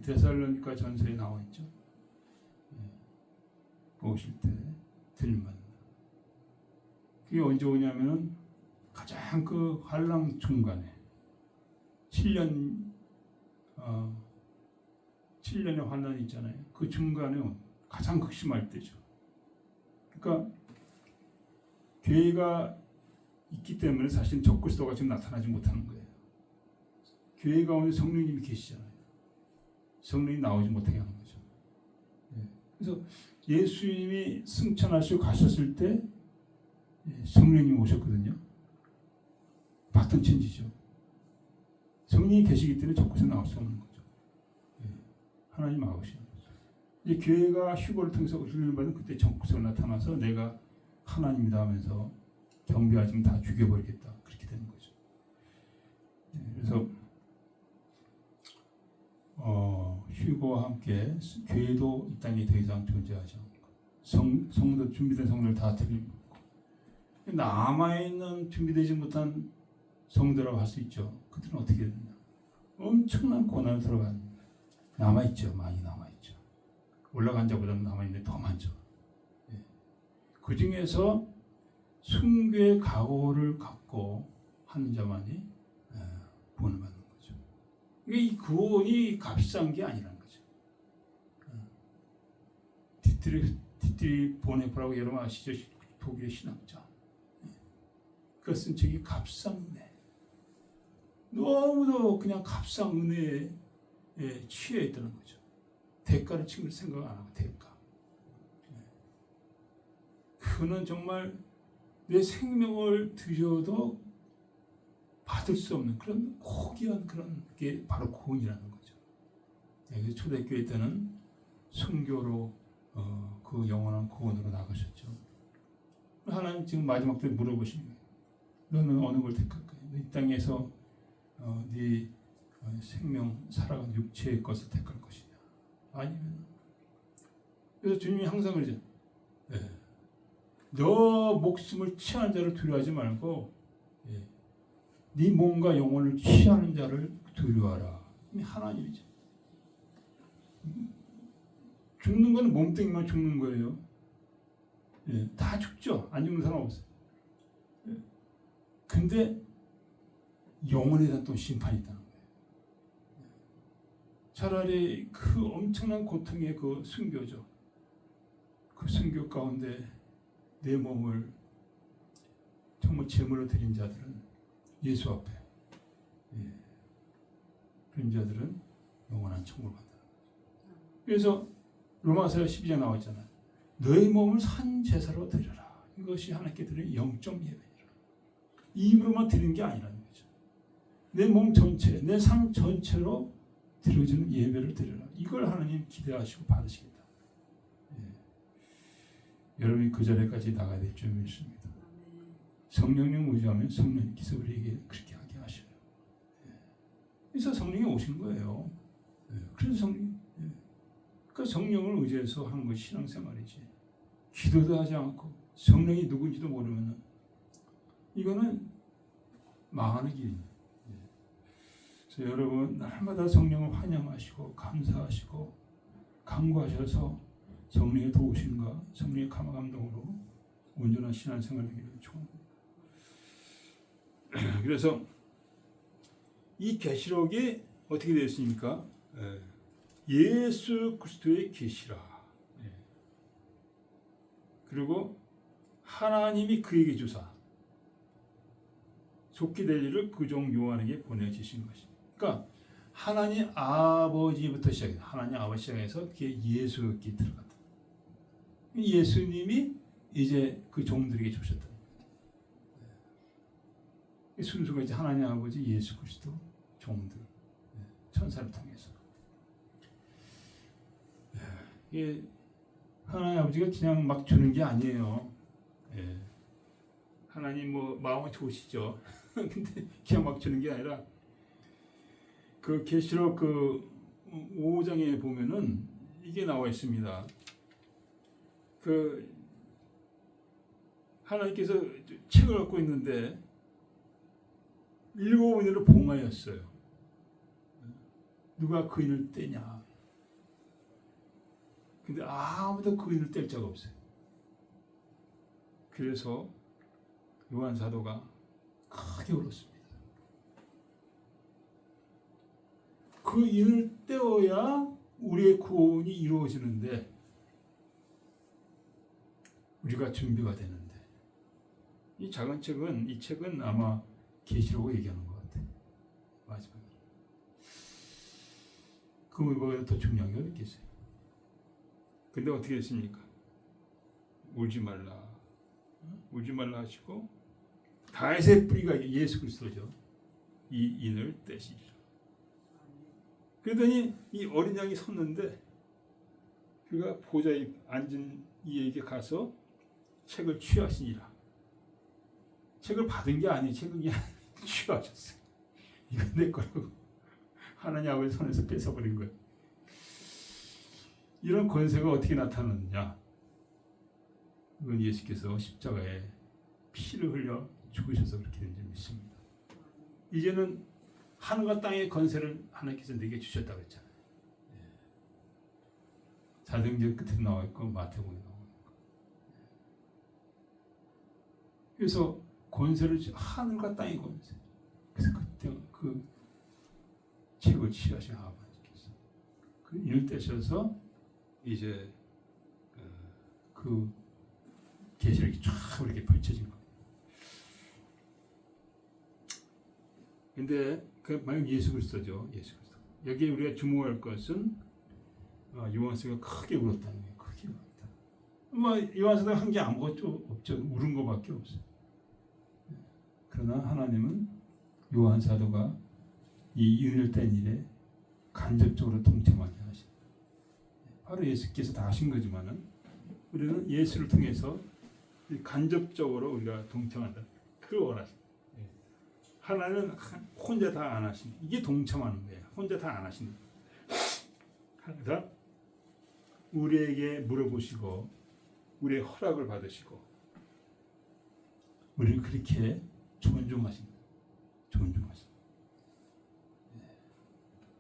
A: 데살로니가 전서에 나와 있죠. 오실 때 들림받는 거예요. 그게 언제 오냐면은 가장 그 환랑 중간에 7년의 환란이 있잖아요. 그 중간에 가장 극심할 때죠. 그러니까 교회가 있기 때문에 사실 적그리스도가 지금 나타나지 못하는 거예요. 교회 가운데 성령님이 계시잖아요. 성령이 나오지 못하게 하는 거죠. 그래서 예수님이 승천하시고 가셨을 때 성령님이 오셨거든요. 받던 천지죠. 성령이 계시기 때문에 적그리스도 나올 수 없는 거죠. 하나님 아버지는 거죠. 이제 교회가 휴거를 통해서 훈련을 받은 그때 적그리스도가 나타나서 내가 하나님이다 하면서 경배하지면 다 죽여버리겠다. 그렇게 되는 거죠. 그래서 휴거와 함께 교회도 이 땅에 더 이상 존재하지 않고 성도 준비된 성도를 다 들이고 남아있는 준비되지 못한 성도라고 할 수 있죠. 그들은 어떻게 되느냐. 엄청난 고난을 들어가는 남아있죠. 많이 남아있죠. 올라간 자보다는 남아있는데 더 많죠. 그 중에서 순교의 각오를 갖고 하는 자만이 구원을 받는 거죠. 이 구원이 값싼 게 아니라는 거죠. 디트리 보네프라고 여러분 아시죠? 독일의 신학자. 그것은 저기 값싼 은혜. 너무도 그냥 값싼 은혜에 취해 있다는 거죠. 대가를 치는 생각 안 하고 대가. 그는 정말 내 생명을 들여도 받을 수 없는 그런 고귀한 그런 게 바로 구원이라는 거죠. 그래서 초대교회 때는 선교로 그 영원한 구원으로 나가셨죠. 하나님 지금 마지막 때 물어보시는 거예요. 너는 어느 걸 택할 거야? 이 땅에서 네 생명 살아가는 육체의 것을 택할 것이냐? 아니면 그래서 주님이 항상 그러죠. 너 목숨을 취하는 자를 두려워하지 말고 네 몸과 영혼을 취하는 자를 두려워하라. 하나님이죠. 죽는 건 몸뚱이만 죽는 거예요. 다 죽죠. 안 죽는 사람 없어요. 근데 영혼에 대한 또 심판이 있다는 거예요. 차라리 그 엄청난 고통의 그 순교죠. 그 순교 가운데 내 몸을 정말 제물로 드린 자들은 예수 앞에 그런 자들은 영원한 천국을 받는다. 그래서 로마서 12장 나와 있잖아요. 너의 몸을 산 제사로 드려라. 이것이 하나님께 드리는 영적 예배니라. 입으로만 드리는 게 아니라는 거죠. 내 몸 전체, 내 삶 전체로 드려지는 예배를 드려라. 이걸 하나님 기대하시고 받으시겠다. 여러분이 그 자리까지 나가야 될 줄 믿습니다. 성령님 의지하면 성령님께서 우리에게 그렇게 하게 하셔요. 그래서 성령이 오신 거예요. 그래서 성령, 그 성령을 의지해서 하는 것이 신앙생활이지. 기도도 하지 않고 성령이 누군지도 모르면 이거는 망하는 길입니다. 그래서 여러분 날마다 성령을 환영하시고 감사하시고 간구하셔서 성령의 도우심과 성령의 감화감동으로 온전한 신앙생활을 하기를 축원합니다. 그래서 이 계시록이 어떻게 되어 있습니까? 예수 그리스도의 계시라. 그리고 하나님이 그에게 주사 좋게 될 일을 그 종 요한에게 보내주신 것입니다. 그러니까 하나님 아버지부터 시작해서 하나님 아버지 시작해서 그게 예수께 들어갔다. 예수님이 이제 그 종들에게 주셨다. 순서가 이제 하나님 아버지 예수 그리스도 종들 천사를 통해서 이게 하나님 아버지가 그냥 막 주는 게 아니에요. 하나님 뭐 마음은 좋으시죠. 근데 그냥 막 주는 게 아니라 그 계시록 그 5장에 보면은 이게 나와 있습니다. 그 하나님께서 책을 갖고 있는데 7번으로 봉하였어요. 누가 그 인을 떼냐? 근데 아무도 그 인을 뗄 자가 없어요. 그래서 요한 사도가 크게 울었습니다. 그 인을 떼어야 우리의 구원이 이루어지는데 우리가 준비가 되는데 이 작은 책은 이 책은 아마 계시록 얘기하는 것 같아. 마지막에. 그 뭐보다 더 중요한 게 어디 있겠어요? 근데 어떻게 됐습니까? 울지 말라. 울지 말라 하시고 다윗의 뿌리가 예수 그리스도죠. 이 인을 떼시리라. 그러더니 이 어린 양이 섰는데 그가 보좌에 앉은 이에게 가서 책을 취하시니라. 책을 받은 게 아니에요. 책을 그냥 취하셨어요. 이건 내 거라고 하나님 아버지 손에서 뺏어버린 거예요. 이런 권세가 어떻게 나타났느냐? 이건 예수께서 십자가에 피를 흘려 죽으셔서 그렇게 된 줄 믿습니다. 이제는 하늘과 땅의 권세를 하나님께서 내게 주셨다고 했잖아요. 사도행전 끝에 나와 있고 마태복음에 나와 있고. 그래서 권세를 하늘과 땅의 권세. 그래서 그때 그 책을 취하신 아버지께서 그 인을 떼셔서 이제 그 계시록이 쫙 이렇게 펼쳐진 겁니다. 근데 그 만약 예수 그리스도죠. 예수 그리스도. 여기에 우리가 주목할 것은 요한서가 크게 울었다는 거예요. 크게 울었다. 뭐 요한서가 한 게 아무것도 없죠. 울은 거밖에 없어요. 그러나 하나님은 요한 사도가 이 인을 뗀 일에 간접적으로 동참하게 하신. 바로 예수께서 다 하신 거지만은 우리는 예수를 통해서 간접적으로 우리가 동참한다. 그걸 원하신. 하나는 혼자 다 안 하신. 이게 동참하는 거예요. 혼자 다 안 하신. 항상 우리에게 물어보시고 우리의 허락을 받으시고 우리를 그렇게 존중하신. 존중하신.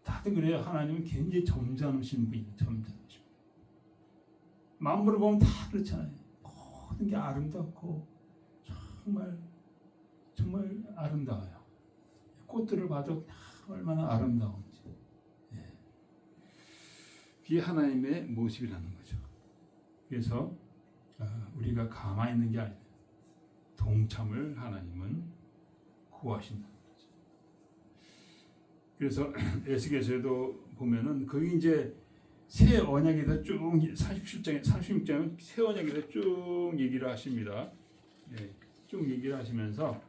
A: 다들 그래요. 하나님은 굉장히 점잖으신 분이에요. 점잖으신 분. 만물을 보면 다 그렇잖아요. 모든 게 아름답고 정말 아름다워요. 꽃들을 봐도 얼마나 아름다운지. 그게 하나님의 모습이라는 거죠. 그래서 우리가 가만히 있는 게 아니라 동참을 하나님은 구하신다는 거죠. 그래서 에스겔서에도 보면은 거기 이제 새 언약에서 쭉 36장에 새 언약에서 쭉 얘기를 하십니다. 쭉 얘기를 하시면서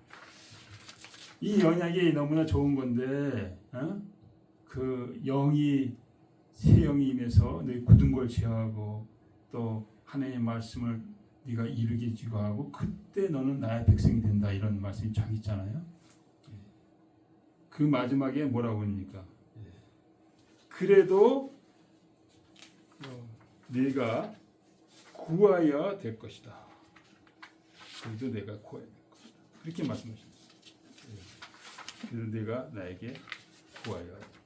A: 이 언약이 너무나 좋은 건데 그 영이 새 영이 임해서 너희 굳은 걸 제어하고 또 하나님의 말씀을 네가 이루게 지고하고 그때 너는 나의 백성이 된다 이런 말씀이 쫙 있잖아요. 그 마지막에 뭐라고 합니까? 그래도 네가 구하여야 될 것이다. 그래도 내가 구해야 될 것이다. 그렇게 말씀하셨어요. 그래도 네가 나에게 구하여야 될 것이다.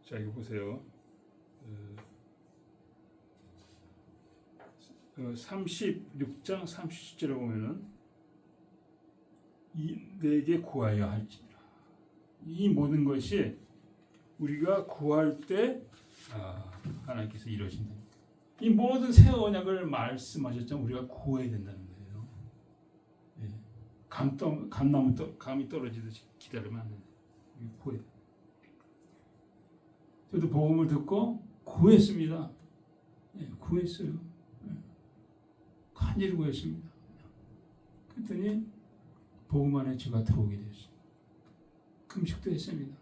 A: 자 이거 보세요. 36장 30절에 보면은 내게 구하여 할지니라. 이 모든 것이 우리가 구할 때 하나님께서 이루어진다. 이 모든 새 언약을 말씀하셨지만 우리가 구해야 된다는 거예요. 감이 떨어지듯이 기다리면 안 된다. 구해. 저도 복음을 듣고 구했습니다. 구했어요. 간절히 구했습니다. 그랬더니 복음 안에 제가 들어오게 됐어요. 금식도 했습니다.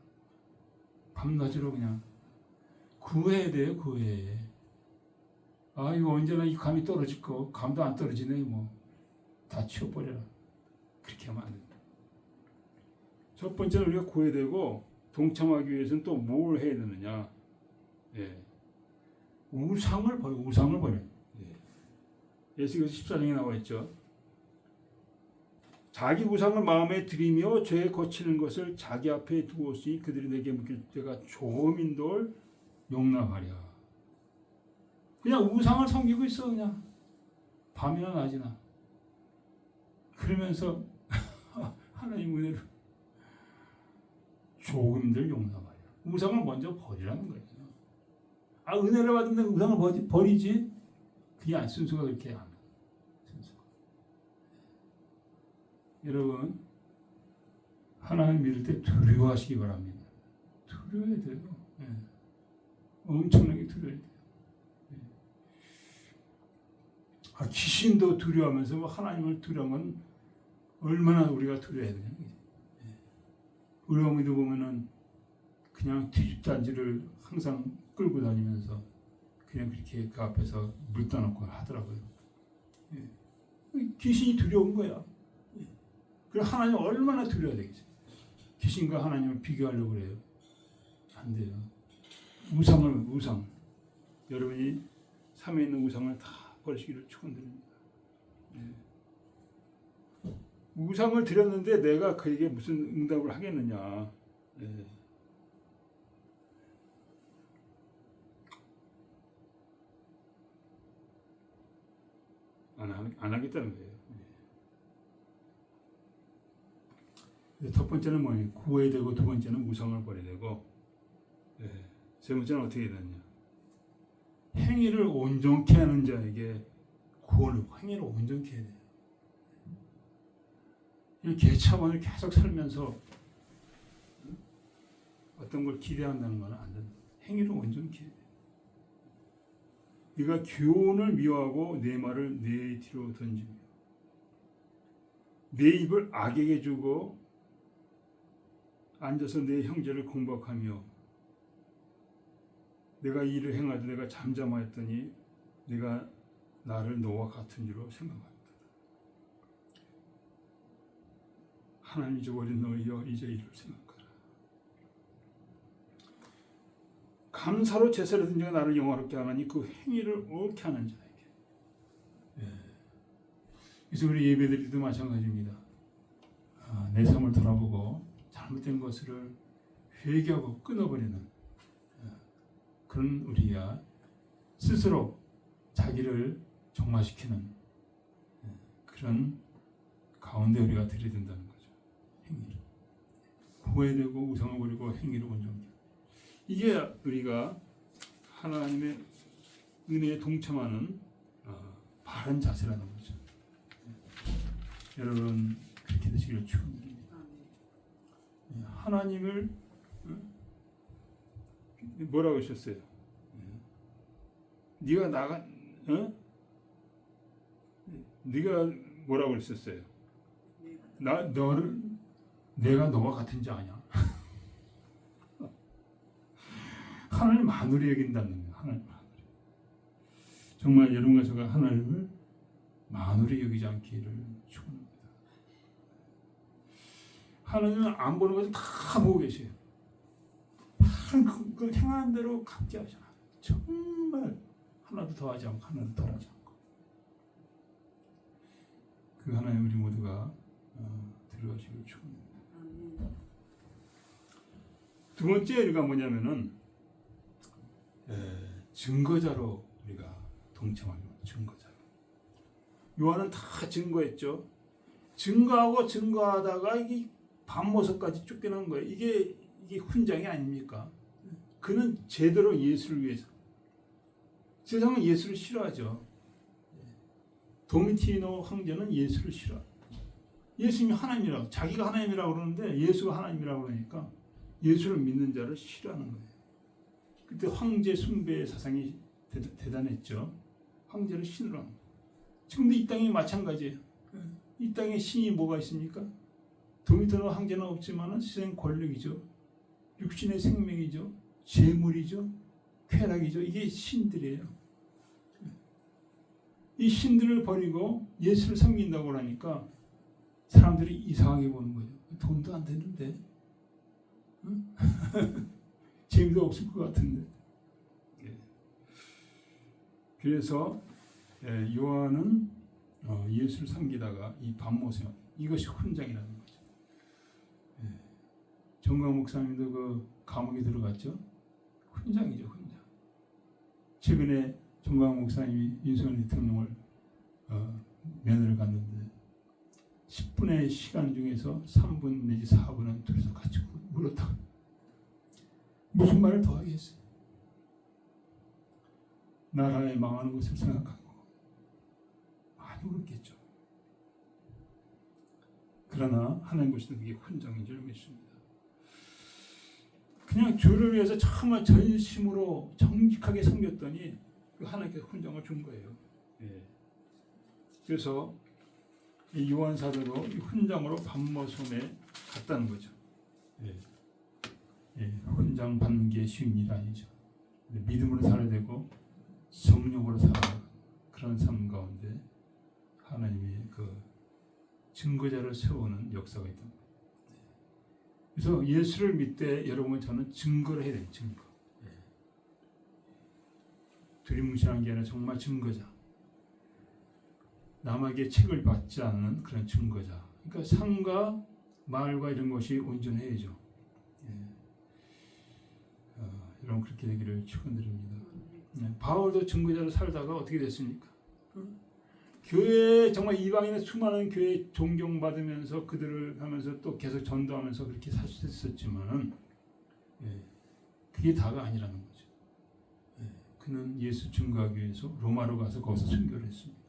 A: 밤낮으로 그냥 구해야 돼요. 구해. 이거 언제나 이 감이 떨어질 거 감도 안 떨어지네. 뭐 다 치워버려라. 그렇게 하면 안 된다. 첫 번째는 우리가 구해야 되고 동참하기 위해서는 또 뭘 해야 되느냐? 우상을 버려. 예수께서 14장에 나와 있죠. 자기 우상을 마음에 들이며 죄에 거치는 것을 자기 앞에 두었으니 그들이 내게 묻길 내가 조금인들 용납하랴. 그냥 우상을 섬기고 있어. 그냥 밤이나 낮이나. 그러면서 하나님 은혜를 조금들 용납하여 우상을 먼저 버리라는 거예요. 아, 은혜를 받은데 우상을 버리지? 그게 안 순서가 그렇게 안 순서. 여러분, 하나님 믿을 때 두려워하시기 바랍니다. 두려워야 돼요. 네. 엄청나게 두려워야 돼요. 네. 아, 귀신도 두려워하면서 뭐 하나님을 두려워하면 얼마나 우리가 두려워야 되냐. 네. 우리 어머니도 보면은 그냥 뒤집단지를 항상 끌고 다니면서 그냥 그렇게 그 앞에서 물 떠놓고 하더라고요. 예. 귀신이 두려운 거야. 예. 그럼 하나님 얼마나 두려워야 되겠어요. 귀신과 하나님을 비교하려고 그래요. 안 돼요. 우상. 여러분이 삶에 있는 우상을 다 버리시기를 축원드립니다. 예. 우상을 드렸는데 내가 그에게 무슨 응답을 하겠느냐. 예. 안 하겠다는 거예요. 첫 번째는 뭐예요? 구해야 되고, 두 번째는 우상을 버려야 되고, 세 번째는 어떻게 되느냐? 행위를 온전케 하는 자에게 구원을, 행위를 온전케 해야 돼요. 이 개차원을 계속 살면서 어떤 걸 기대한다는 건 안 된다. 행위를 온전케 해야 돼요. 네가 교훈을 미워하고 내 말을 내 뒤로 던지며 내 입을 악에게 주고 앉아서 내 형제를 공박하며 내가 이 일을 행하되 내가 잠잠하였더니 내가 나를 너와 같은 줄로 생각한다. 하나님 잊어버린 너희여 이제 이를 생각하라. 감사로 제사를 드린 자가 나를 영화롭게 하나니 그 행위를 옳게 하는 자에게. 그래서 우리 예배드릴 때도 마찬가지입니다. 내 삶을 돌아보고 잘못된 것을 회개하고 끊어버리는 그런 우리야 스스로 자기를 정화시키는 그런 가운데 우리가 드려야 된다는 거죠. 행위를 구해되고 우상을 버리고 행위를 온전히. 이게 우리가 하나님의 은혜에 동참하는 바른 자세라는 거죠. 여러분 그렇게 되시기를 축원드립니다. 하나님을 뭐라고 하셨어요? 네가 뭐라고 했었어요? 내가 너와 같은 자 아니야? 하나님 만으로 여긴다는 거예요. 하나님 만으로. 정말 여러분과 제가 하나님을 만으로 여기지 않기를 축원합니다. 하나님은 안 보는 것을 다 보고 계세요. 그 행하는 대로 갚게 하잖아. 정말 하나도 더하지 않고 하나도 덜하지 않고. 그 하나님 우리 모두가 들어가시길 축원합니다. 두 번째 우리가 뭐냐면은 증거자로 우리가 동참합니다. 증거자로. 요한은 다 증거했죠. 증거하고 증거하다가 이게 밤모습까지 쫓겨난 거예요. 이게 훈장이 아닙니까? 그는 제대로 예수를 위해서. 세상은 예수를 싫어하죠. 도미티노 황제는 예수를 싫어. 예수님이 하나님이라고, 자기가 하나님이라고 그러는데 예수가 하나님이라고 그러니까 예수를 믿는 자를 싫어하는 거예요. 그때 황제 숭배 사상이 대단했죠. 황제를 신으로 하는 거예요. 지금도 이 땅이 마찬가지예요. 이 땅에 신이 뭐가 있습니까? 도미티노 황제는 없지만 세상 권력이죠. 육신의 생명이죠. 재물이죠. 쾌락이죠. 이게 신들이에요. 이 신들을 버리고 예수를 섬긴다고 하니까 사람들이 이상하게 보는 거예요. 돈도 안 되는데, 응? 재미도 없을 것 같은데. 그래서 요한은 예수를 섬기다가 이 밤모습, 이것이 훈장이라는 거죠. 정강 목사님도 그 감옥에 들어갔죠. 훈장이죠, 훈장. 최근에 정광 목사님이 윤석열 대통령을 면회를 갔는데 10분의 시간 중에서 3분 내지 4분은 둘이서 같이 울었다. 무슨 말을 더 하겠어요? 나라에 망하는 것을 생각하고 많이 울었겠죠. 그러나 하나님 보시는 그게 훈장인 줄 믿습니다. 그냥 주를 위해서 정말 전심으로 정직하게 섬겼더니 그 하나님께서 훈장을 준 거예요. 예. 그래서 이 요한 사도도 이 훈장으로 반모섬에 갔다는 거죠. 예. 예. 훈장 받는 게 쉬운 일 아니죠. 믿음으로 살아야 되고 성령으로 살아야 그런 삶 가운데 하나님이 그 증거자를 세우는 역사가 있다. 그래서 예수를 믿되 여러분 저는 증거를 해야 돼요. 증거. 두리뭉실한 게 아니라 정말 증거자. 남에게 책을 받지 않는 그런 증거자. 그러니까 삶과 말과 이런 것이 온전해야죠. 여러분 그렇게 되기를 축원드립니다. 바울도 증거자로 살다가 어떻게 됐습니까? 교회 정말 이방인의 수많은 교회 존경받으면서 그들을 하면서 또 계속 전도하면서 그렇게 살 수 있었지만은 그게 다가 아니라는 거죠. 그는 예수 증거하기 위해서 로마로 가서 거기서 순교를 했습니다.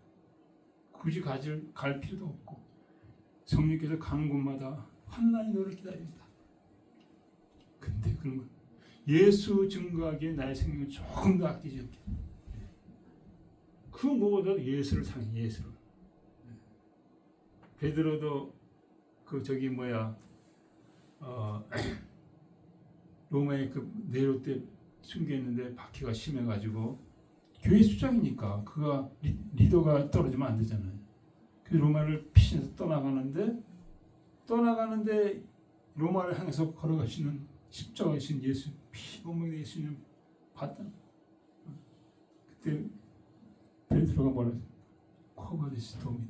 A: 굳이 갈 필요도 없고 성령께서 가는 곳마다 환난이 너를 기다린다. 근데 그런 예수 증거하기에 나의 생명을 조금 더 아끼지 않게. 그 무엇보다 예수를 사는 예수를. 베드로도 그 저기 로마의 그 네로 때 순교했는데 박해가 심해가지고 교회 수장이니까 그가 리더가 떨어지면 안 되잖아요. 그래서 로마를 피신해서 떠나가는데 로마를 향해서 걸어가시는 십자가이신 예수 피 몸에 예수님 봤다. 그때 베드로가 뭐라 했어요? 코바디스 도미네.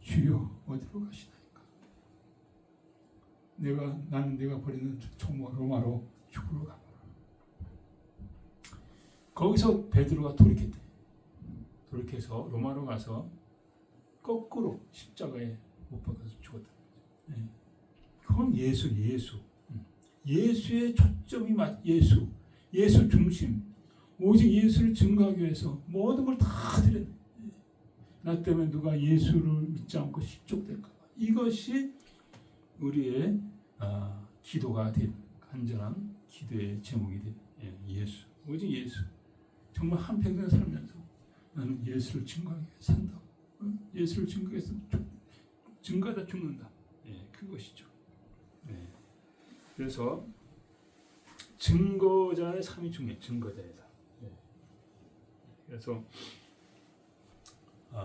A: 주여 어디로 가시나이까? 나는 내가 버리는 총무 로마로 죽으러 가노라. 거기서 베드로가 돌이켰대. 돌이켜서 로마로 가서 거꾸로 십자가에 못 박아서 죽었다. 그건 예수. 예수의 초점이 예수 중심. 오직 예수를 증거하기 위해서 모든 걸 다 드렸네. 나 때문에 누가 예수를 믿지 않고 십족될까 봐. 이것이 우리의 기도가 된 간절한 기도의 제목이 된 예수. 오직 예수. 정말 한평생 살면서 나는 예수를 증거하기 위해서 산다. 예수를 증거해서 증거하다 죽는다. 그것이죠. 그래서 증거자의 삶이 중요해요. 증거자의 삶. 그래서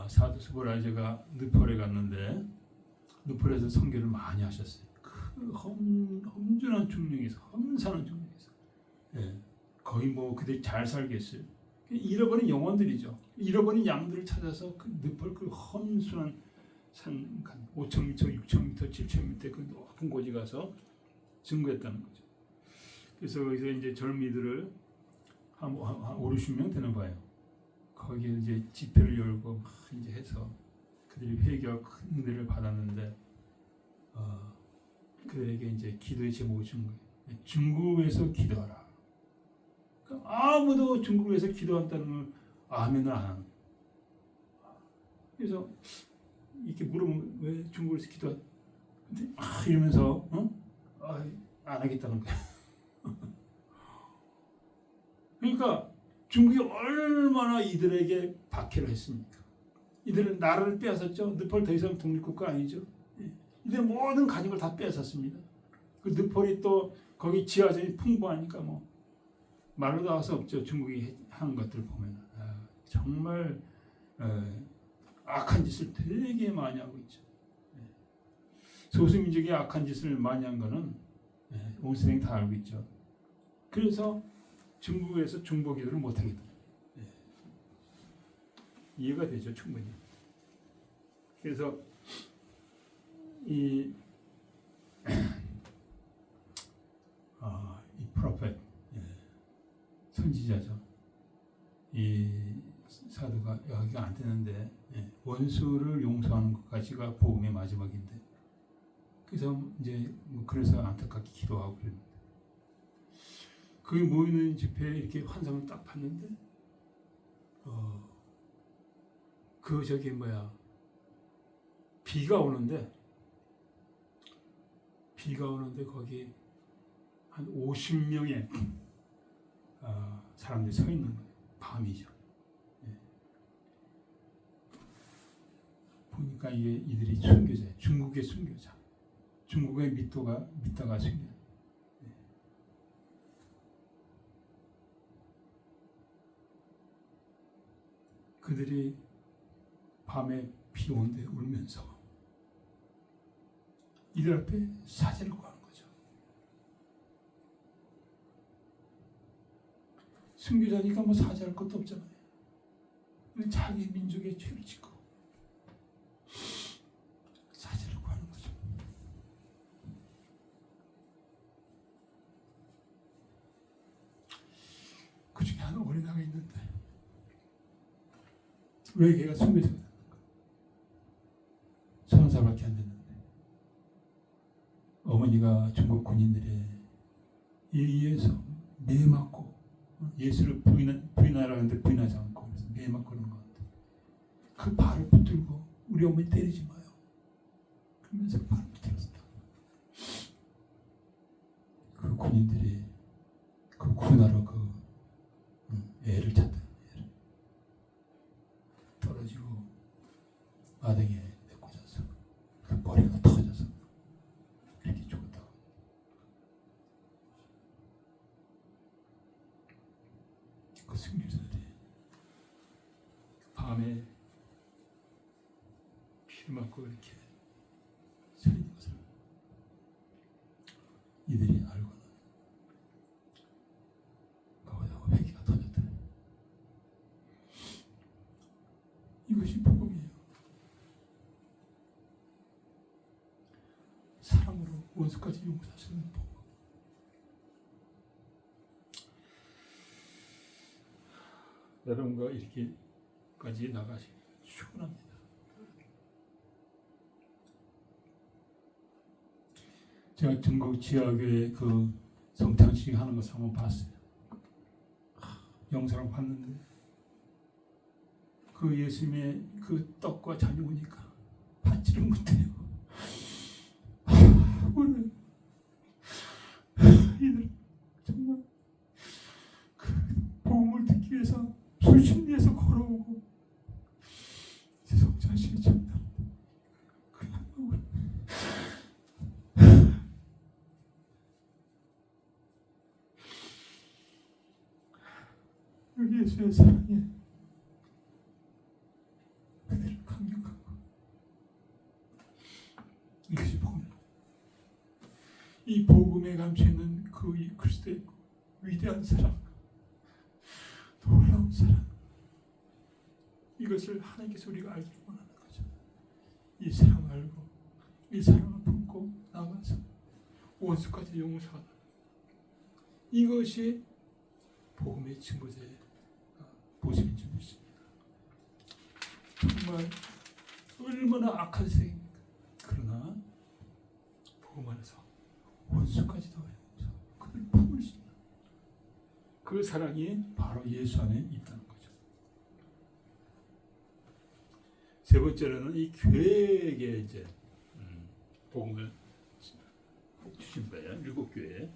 A: 사도 스보라제가 느폴에 갔는데 느폴에서 선교를 많이 하셨어요. 그 험준한 중령에서 험산한 중령에서 거의 그들이 잘 살겠어요. 잃어버린 영혼들이죠. 잃어버린 양들을 찾아서 그 느폴 그 험순한 산 5,000m, 6,000m, 7,000m 그 높은 곳에 가서 증거했다는 거죠. 그래서 거기서 이제 젊이들을 한 5, 60명 되는 거예요. 거기에 이제 집회를 열고 이제 해서 그들이 회개와 큰 은혜를 받았는데 그들에게 이제 기도의 제목을 준 거예요. 중국에서 기도하라. 그러니까 아무도 중국에서 기도한다는 걸 아멘을 안 하는. 그래서 이렇게 물으면 왜 중국에서 기도하? 근데 이러면서 안 하겠다는 거야. 그러니까 중국이 얼마나 이들에게 박해를 했습니까? 이들은 나라를 빼앗았죠. 느폴 더 이상 독립국가 아니죠. 이들 모든 가족을 다 빼앗았습니다. 그 느폴이 또 거기 지하전이 풍부하니까 말로 다 할 수 없죠. 중국이 한 것들 보면 정말 악한 짓을 되게 많이 하고 있죠. 소수민족이 악한 짓을 많이 한 거는 온 세상이 다 알고 있죠. 그래서 중국에서 중보기도를 못하겠다. 이해가 되죠, 충분히. 그래서 이 프로페트 선지자죠. 이 사도가 여기가 안 되는데 원수를 용서하는 것까지가 복음의 마지막인데 그래서 이제 그래서 안타깝게 기도하고 그랬는데 그 모이는 집회에 이렇게 환상을 딱 봤는데 그 저기 비가 오는데 거기 한 50명의 사람들이 서 있는 거예요. 밤이죠. 보니까 이들이 순교자예요. 중국의 순교자. 중국의 믿다가 순교. 그들이 밤에 비 오는데 울면서 이들 앞에 사죄를 구하는 거죠. 순교자니까 뭐 사죄할 것도 없잖아요. 자기 민족의 죄를 짓고 사죄를 구하는 거죠. 그 중에 한 어린아이가 있는데 왜 걔가 순교자가 됐는가? 30살밖에 안 됐는데 어머니가 중국 군인들에 의해서 매 맞고 예수를 부인하라는데 부인하지 않고 그래서 매 맞고 그런 것 같아. 그 발을 붙들고 우리 어머니 때리지 마요. 그러면서 발을 붙들었다. 그 군인들이 그 군하러 애를 찾다. 떨어지고 마당에 내꽂아서 그 머리가 터져서 이렇게 죽었다고. 그 순교자들이 밤에 피를 맞고 이렇게 서 있는 것을 이들이 알고는 거기다가 회개가 터졌다. 이것이 복음이에요. 사랑으로 원수까지 용서하시는 복음. 여러분과 이렇게까지 나가시 축원합니다. 제가 중국 지하교회 그 성탄식 하는 것을 한번 봤어요. 영상을 봤는데 그 예수님의 그 떡과 잔이 오니까 받지를 못해요. 오늘 이들 정말 그 복음을 듣기 위해서 수십리에서 걸어오고 성찬식이 참다. 그냥 먹을 여기 예수의 사랑에 그들을 강력하고 이것이 복음이다. 이 복음에 감춰있는 그 그리스도의 위대한 사랑, 놀라운 사랑, 이것을 하나님께서 우리가 알기 원하는 거죠. 이 사랑을 알고 이 사랑을 품고 나가서 원수까지 용서하는 이것이 복음의 증거자의 모습인 줄 믿습니다. 정말 얼마나 악한 세상입니까? 그러나 복음 안에서 원수까지도 용서, 그들 품을 수 있는 그 사랑이 바로 예수 안에 있다는 거죠. 세 번째로는 이 교회에게 이제 복음을 주신 거예요. 7교회.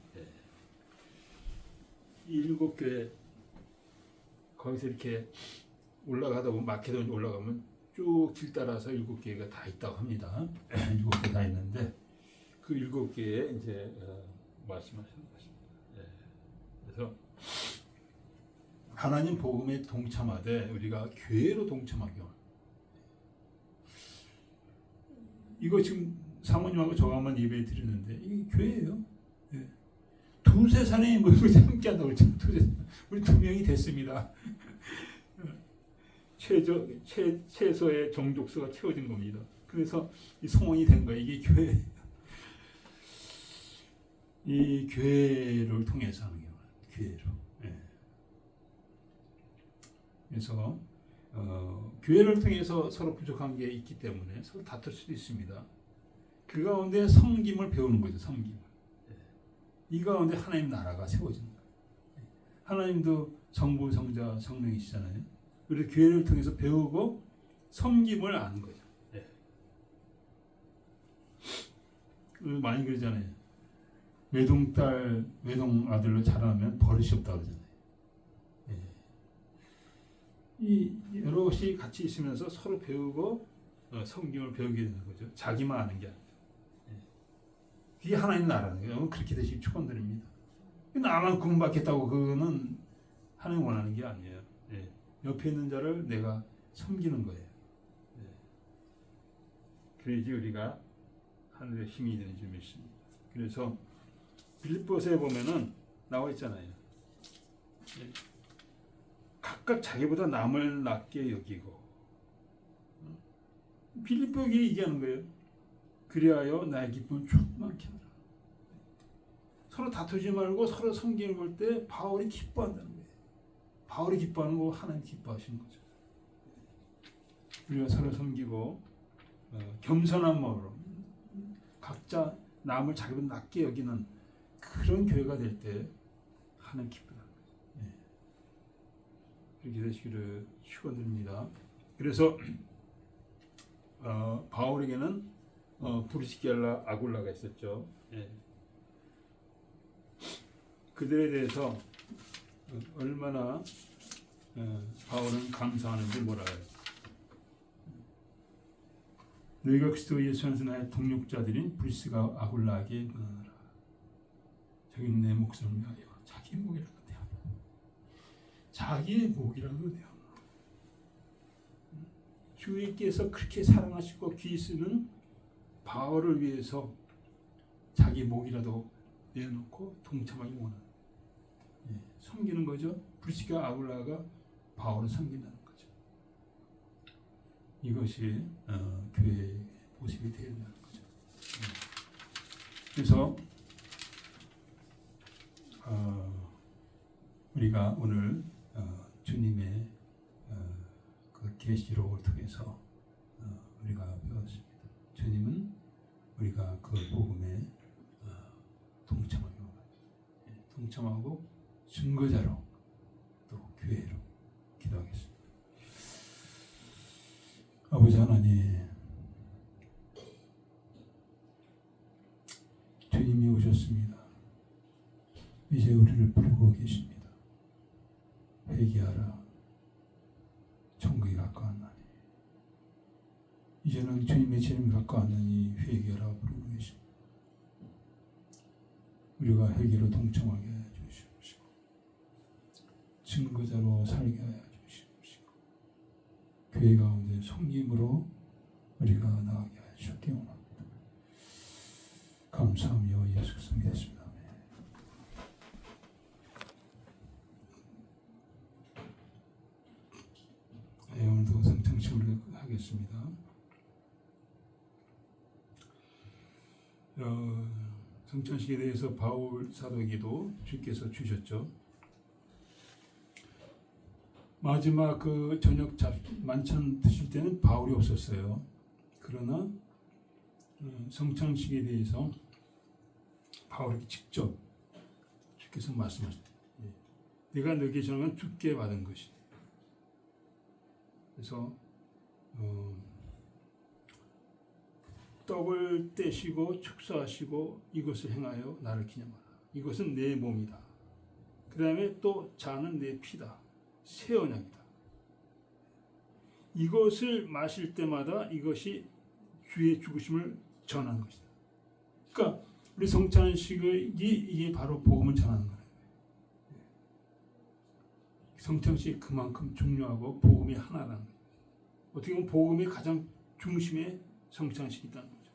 A: 이 7교회 거기서 이렇게 올라가다 보면 마케도니아 올라가면 쭉 길 따라서 7교회가 다 있다고 합니다. 7개 다 있는데 그 7개에 이제 말씀하시는 것입니다. 그래서 하나님 복음에 동참하되 우리가 교회로 동참하게. 이거 지금 사모님하고 저하고만 예배 드리는데 이게 교회예요. 두세 사람이 모이고 함께 한다고 그랬죠. 우리 2명이 됐습니다. 최소의 정족수가 채워진 겁니다. 그래서 이 성원이 된 거예요. 이게 교회. 이 교회를 통해서 하는 거예요. 교회로. 그래서 교회를 통해서 서로 부족한 게 있기 때문에 서로 다툴 수도 있습니다. 그 가운데 섬김을 배우는 거죠. 섬김. 이 가운데 하나님 나라가 세워지는 거예요. 하나님도 성부, 성자, 성령이시잖아요. 그래서 교회를 통해서 배우고 섬김을 아는 거죠. 많이 그러잖아요. 외동딸, 외동아들로 자라면 버릇이 없다고 그러잖아요. 이 여럿이 같이 있으면서 서로 배우고 성경을 배우게 되는 거죠. 자기만 아는 게 아니라. 그게 하나님 나라는 거예요. 그렇게 되시기 축원드립니다. 나만 구원받겠다고 그거는 하나님 원하는 게 아니에요. 옆에 있는 자를 내가 섬기는 거예요. 그래야지 우리가 하늘의 힘이 되는 줄 믿습니다. 그래서 빌립보서에 보면은 나와 있잖아요. 각각 자기보다 남을 낮게 여기고 빌립보에게 얘기하는 거예요. 그리하여 나의 기쁨을 충만케 하라. 서로 다투지 말고 서로 섬기는 볼 때 바울이 기뻐한다는 거예요. 바울이 기뻐하는 거 하나님 기뻐하시는 거죠. 우리가 서로 섬기고 겸손한 마음으로 각자 남을 자기보다 낮게 여기는 그런 교회가 될 때 하나님 기쁘다. 그렇게 되시기를 축원드립니다. 그래서 바울에게는 브리스길라, 아굴라가 있었죠. 그들에 대해서 얼마나 바울은 감사하는지 몰라요. 너희가 그리스도 예수 안에서 나의 동력자들인 브리스가 아굴라에게 문하라. 저기는 내 목숨을 위하여 자기의 목이라도 대하라. 자기의 목이라도 대하라. 주님께서 그렇게 사랑하시고 귀히 쓰는 바울을 위해서 자기 목이라도 내놓고 동참하기 원하는 섬기는 거죠. 브리스가 아굴라가 바울을 섬긴다는 거죠. 이것이 교회의 모습이 되어야 한다는 거죠. 그래서 우리가 오늘 주님의 그 계시록을 통해서 우리가 배웠습니다. 주님은 우리가 그 복음에 동참하고 증거자로 또 교회로 기도하겠습니다. 아버지 하나님, 주님이 오셨습니다. 이제 우리를 부르고 계십니다. 회개하라. 천국이 가까웠나니. 이제는 주님의 재림이 가까웠나니 회개하라 부르고 계십니다. 우리가 회개로 동참하게 하여 주시옵시고 증거자로 살게 하여 주시옵시고 교회 가운데 섬김으로 우리가 나가게 하여 주옵기 원합니다. 감사하며 예수 그리스도 믿습니다. 오늘도 성찬식을 하겠습니다. 성찬식에 대해서 바울 사도에게도 주께서 주셨죠. 마지막 그 저녁 만찬 드실 때는 바울이 없었어요. 그러나 성찬식에 대해서 바울에게 직접 주께서 말씀하셨다. 내가 너에게 전한 주께 받은 것이. 그래서 떡을 떼시고 축사하시고 이것을 행하여 나를 기념하라. 이것은 내 몸이다. 그 다음에 또 잔은 내 피다. 새 언약이다. 이것을 마실 때마다 이것이 주의 죽으심을 전하는 것이다. 그러니까 우리 성찬식이 이게 바로 복음을 전하는 거예요. 성찬식이 그만큼 중요하고 복음이 하나라는 거예요. 어떻게 보면 복음의 가장 중심에 성찬식이라는 거죠.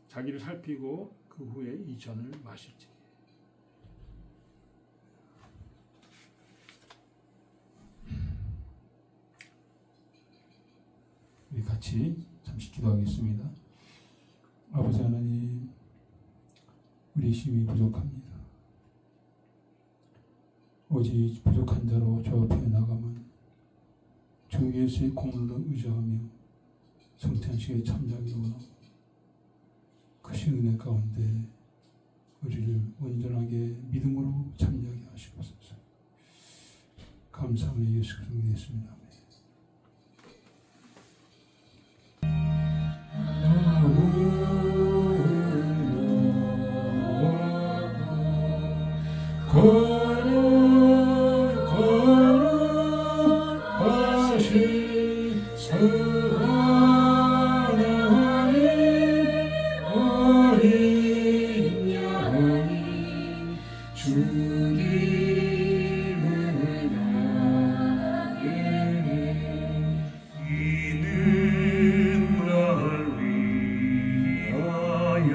A: 자기를 살피고 그 후에 이 잔을 마실지. 우리 같이 잠시 기도하겠습니다. 아버지 하나님, 우리 힘이 부족합니다. 오직 부족한 자로 저 앞에 나가면 주 예수의 공로를 의지하며 성찬식에 참여하기로 원하고 크신 은혜 가운데 우리를 온전하게 믿음으로 참여하게 하시옵소서. 감사하며 예수 그리스도 믿습니다.
C: 거룩하신 하나님 어린 양이 주님을 향해 이는 날 위하여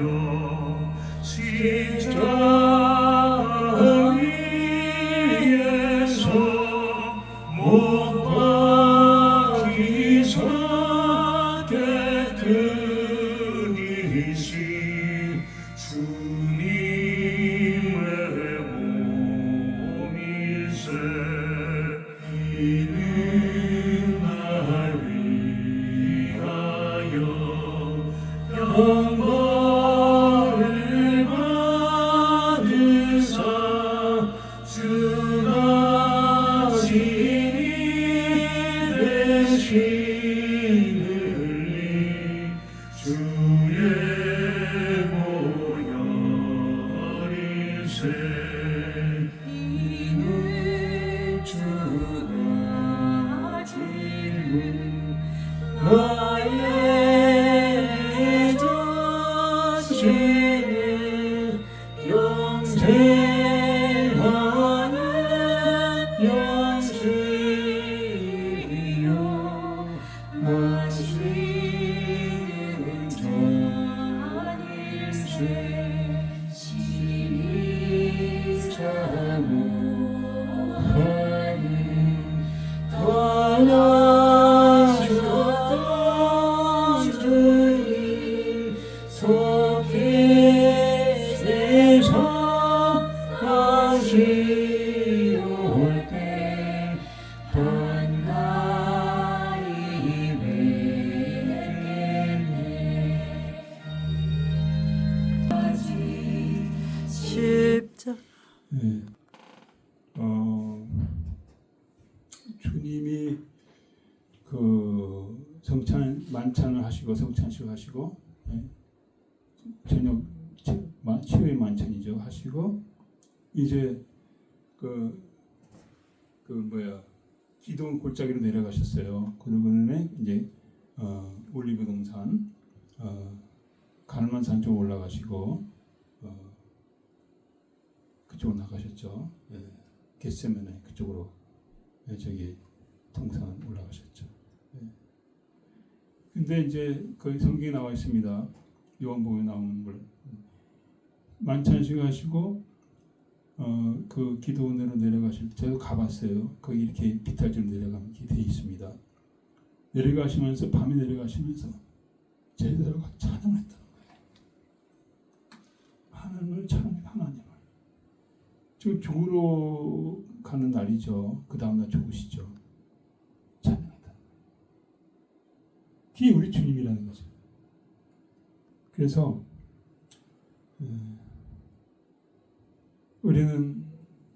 C: 십자가 위에서 못 박히사 깨끗이신 주님의 몸이세 이는 날 위하여 영광을 받으사 주가 진이 되시느니 주의 보혈이세 이는 주가 지은 나의 자신을 영생하는 영생이요 마시는 잔일세 시리자무하는 떠나셨던 주님 속히 세상 하시올 때 반가이 뵙겠네
E: 십자
A: 네. 주님이 그 만찬을 하시고 성찬식을 하시고 저녁 치유의 만찬이죠 하시고 이제 기도원 골짜기로 내려가셨어요. 그러고는 이제 올리브 동산 가르만 산 쪽 올라가시고 그쪽으로 나가셨죠. 겟세마네 그쪽으로 저기 동산 올라가셨죠. 근데 이제 거기 성경에 나와 있습니다. 요한복음에 나오는 걸 만찬식 하시고 그 기도원으로 내려가실 때 저도 가봤어요. 거기 이렇게 비탈주로 내려가면 이렇게 돼 있습니다. 내려가시면서 밤에 내려가시면서 제자들과 찬양을 했다는 거예요. 하나님을 찬양해 하나님을. 지금 죽으러 가는 날이죠. 그 다음날 죽으시죠. 찬양했다. 그게 우리 주님이라는 거죠. 그래서 우리는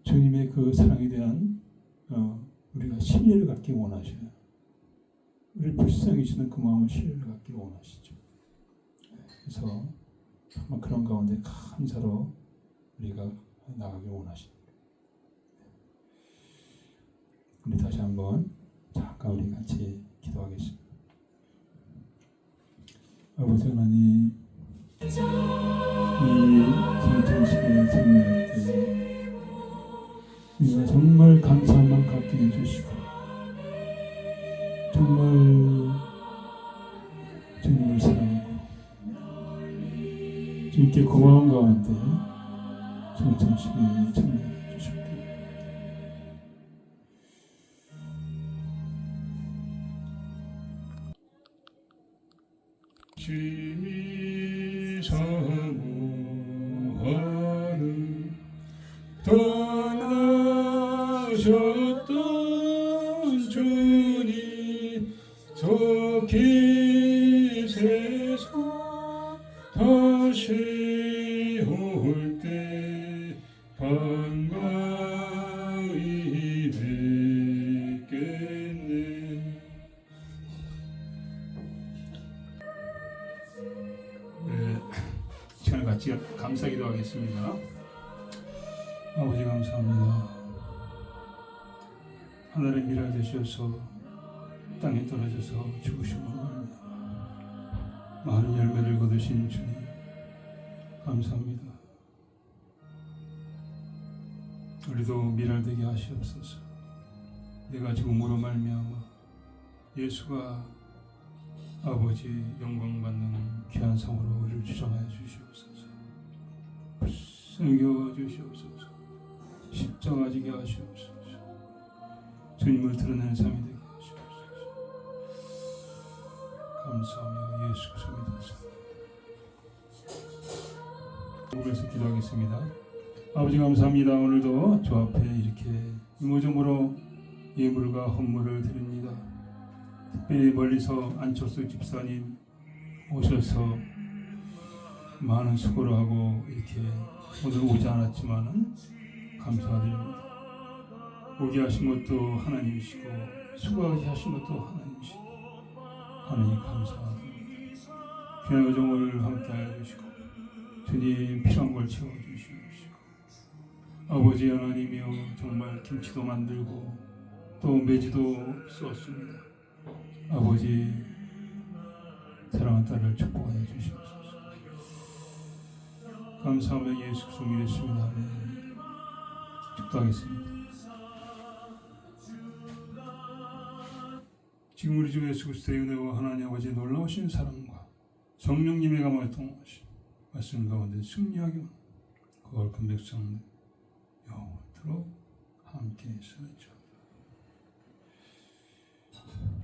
A: 주님의 그 사랑에 대한 우리가 신뢰를 갖기 원하셔요. 우리 불쌍히 주는 그 마음을 신뢰를 갖기 원하시죠. 그래서 정말 그런 가운데 감사로 우리가 나가기 원하십니다. 우리 다시 한번 잠깐 우리 같이 기도하겠습니다. 아버지 하나님, 이 성찬식에 참여할 때 우리가 정말 감사함만 갖게 해주시고 정말 주님을 사랑하고 주님께 고마운 가운데 성찬식에 참여해 주셨기를
C: 주님이 사모하는 떠나
A: 감사기도 하겠습니다. 아버지 감사합니다. 하늘의 미라 되셔서 땅에 떨어져서 죽으심으로 많은 열매를 거두신 주님 감사합니다. 우리도 미랄되게 하시옵소서. 내가 죽음으로 말미암아 예수가 아버지 영광받는 귀한 상으로 우리를 주장하여 주시옵소서. 불쌍히 주시옵소서. 십자가 지게 하시옵소서. 주님을 드러내는 삶이 되게 하시옵소서. 감사하며 예수 그리스도 그래서 기도하겠습니다. 아버지 감사합니다. 오늘도 주 앞에 이렇게 이모저모로 예물과 헌물을 드립니다. 특별히 멀리서 안철수 집사님 오셔서 많은 수고를 하고 이렇게 오늘 오지 않았지만은 감사드립니다. 오게 하신 것도 하나님이시고 수고하게 하신 것도 하나님이시고 하나님 감사합니다. 귀한 여정을 함께하여 주시고 주님 필요한 걸 채워주시옵시고 아버지 하나님이여 정말 김치도 만들고 또 매주도 썼습니다. 아버지 사랑하는 딸을 축복하여 주시옵소서. 감사하며 예수 그리스도 믿습니다. 네. 축도하겠습니다. 지금 우리 주 예수 그리스도의 은혜와 하나님 아버지의 놀라우신 사랑과 성령님의 감화에 통하신 말씀 가운데 승리하기만 그걸 큰 백성들 영원토록 함께 있을지어다.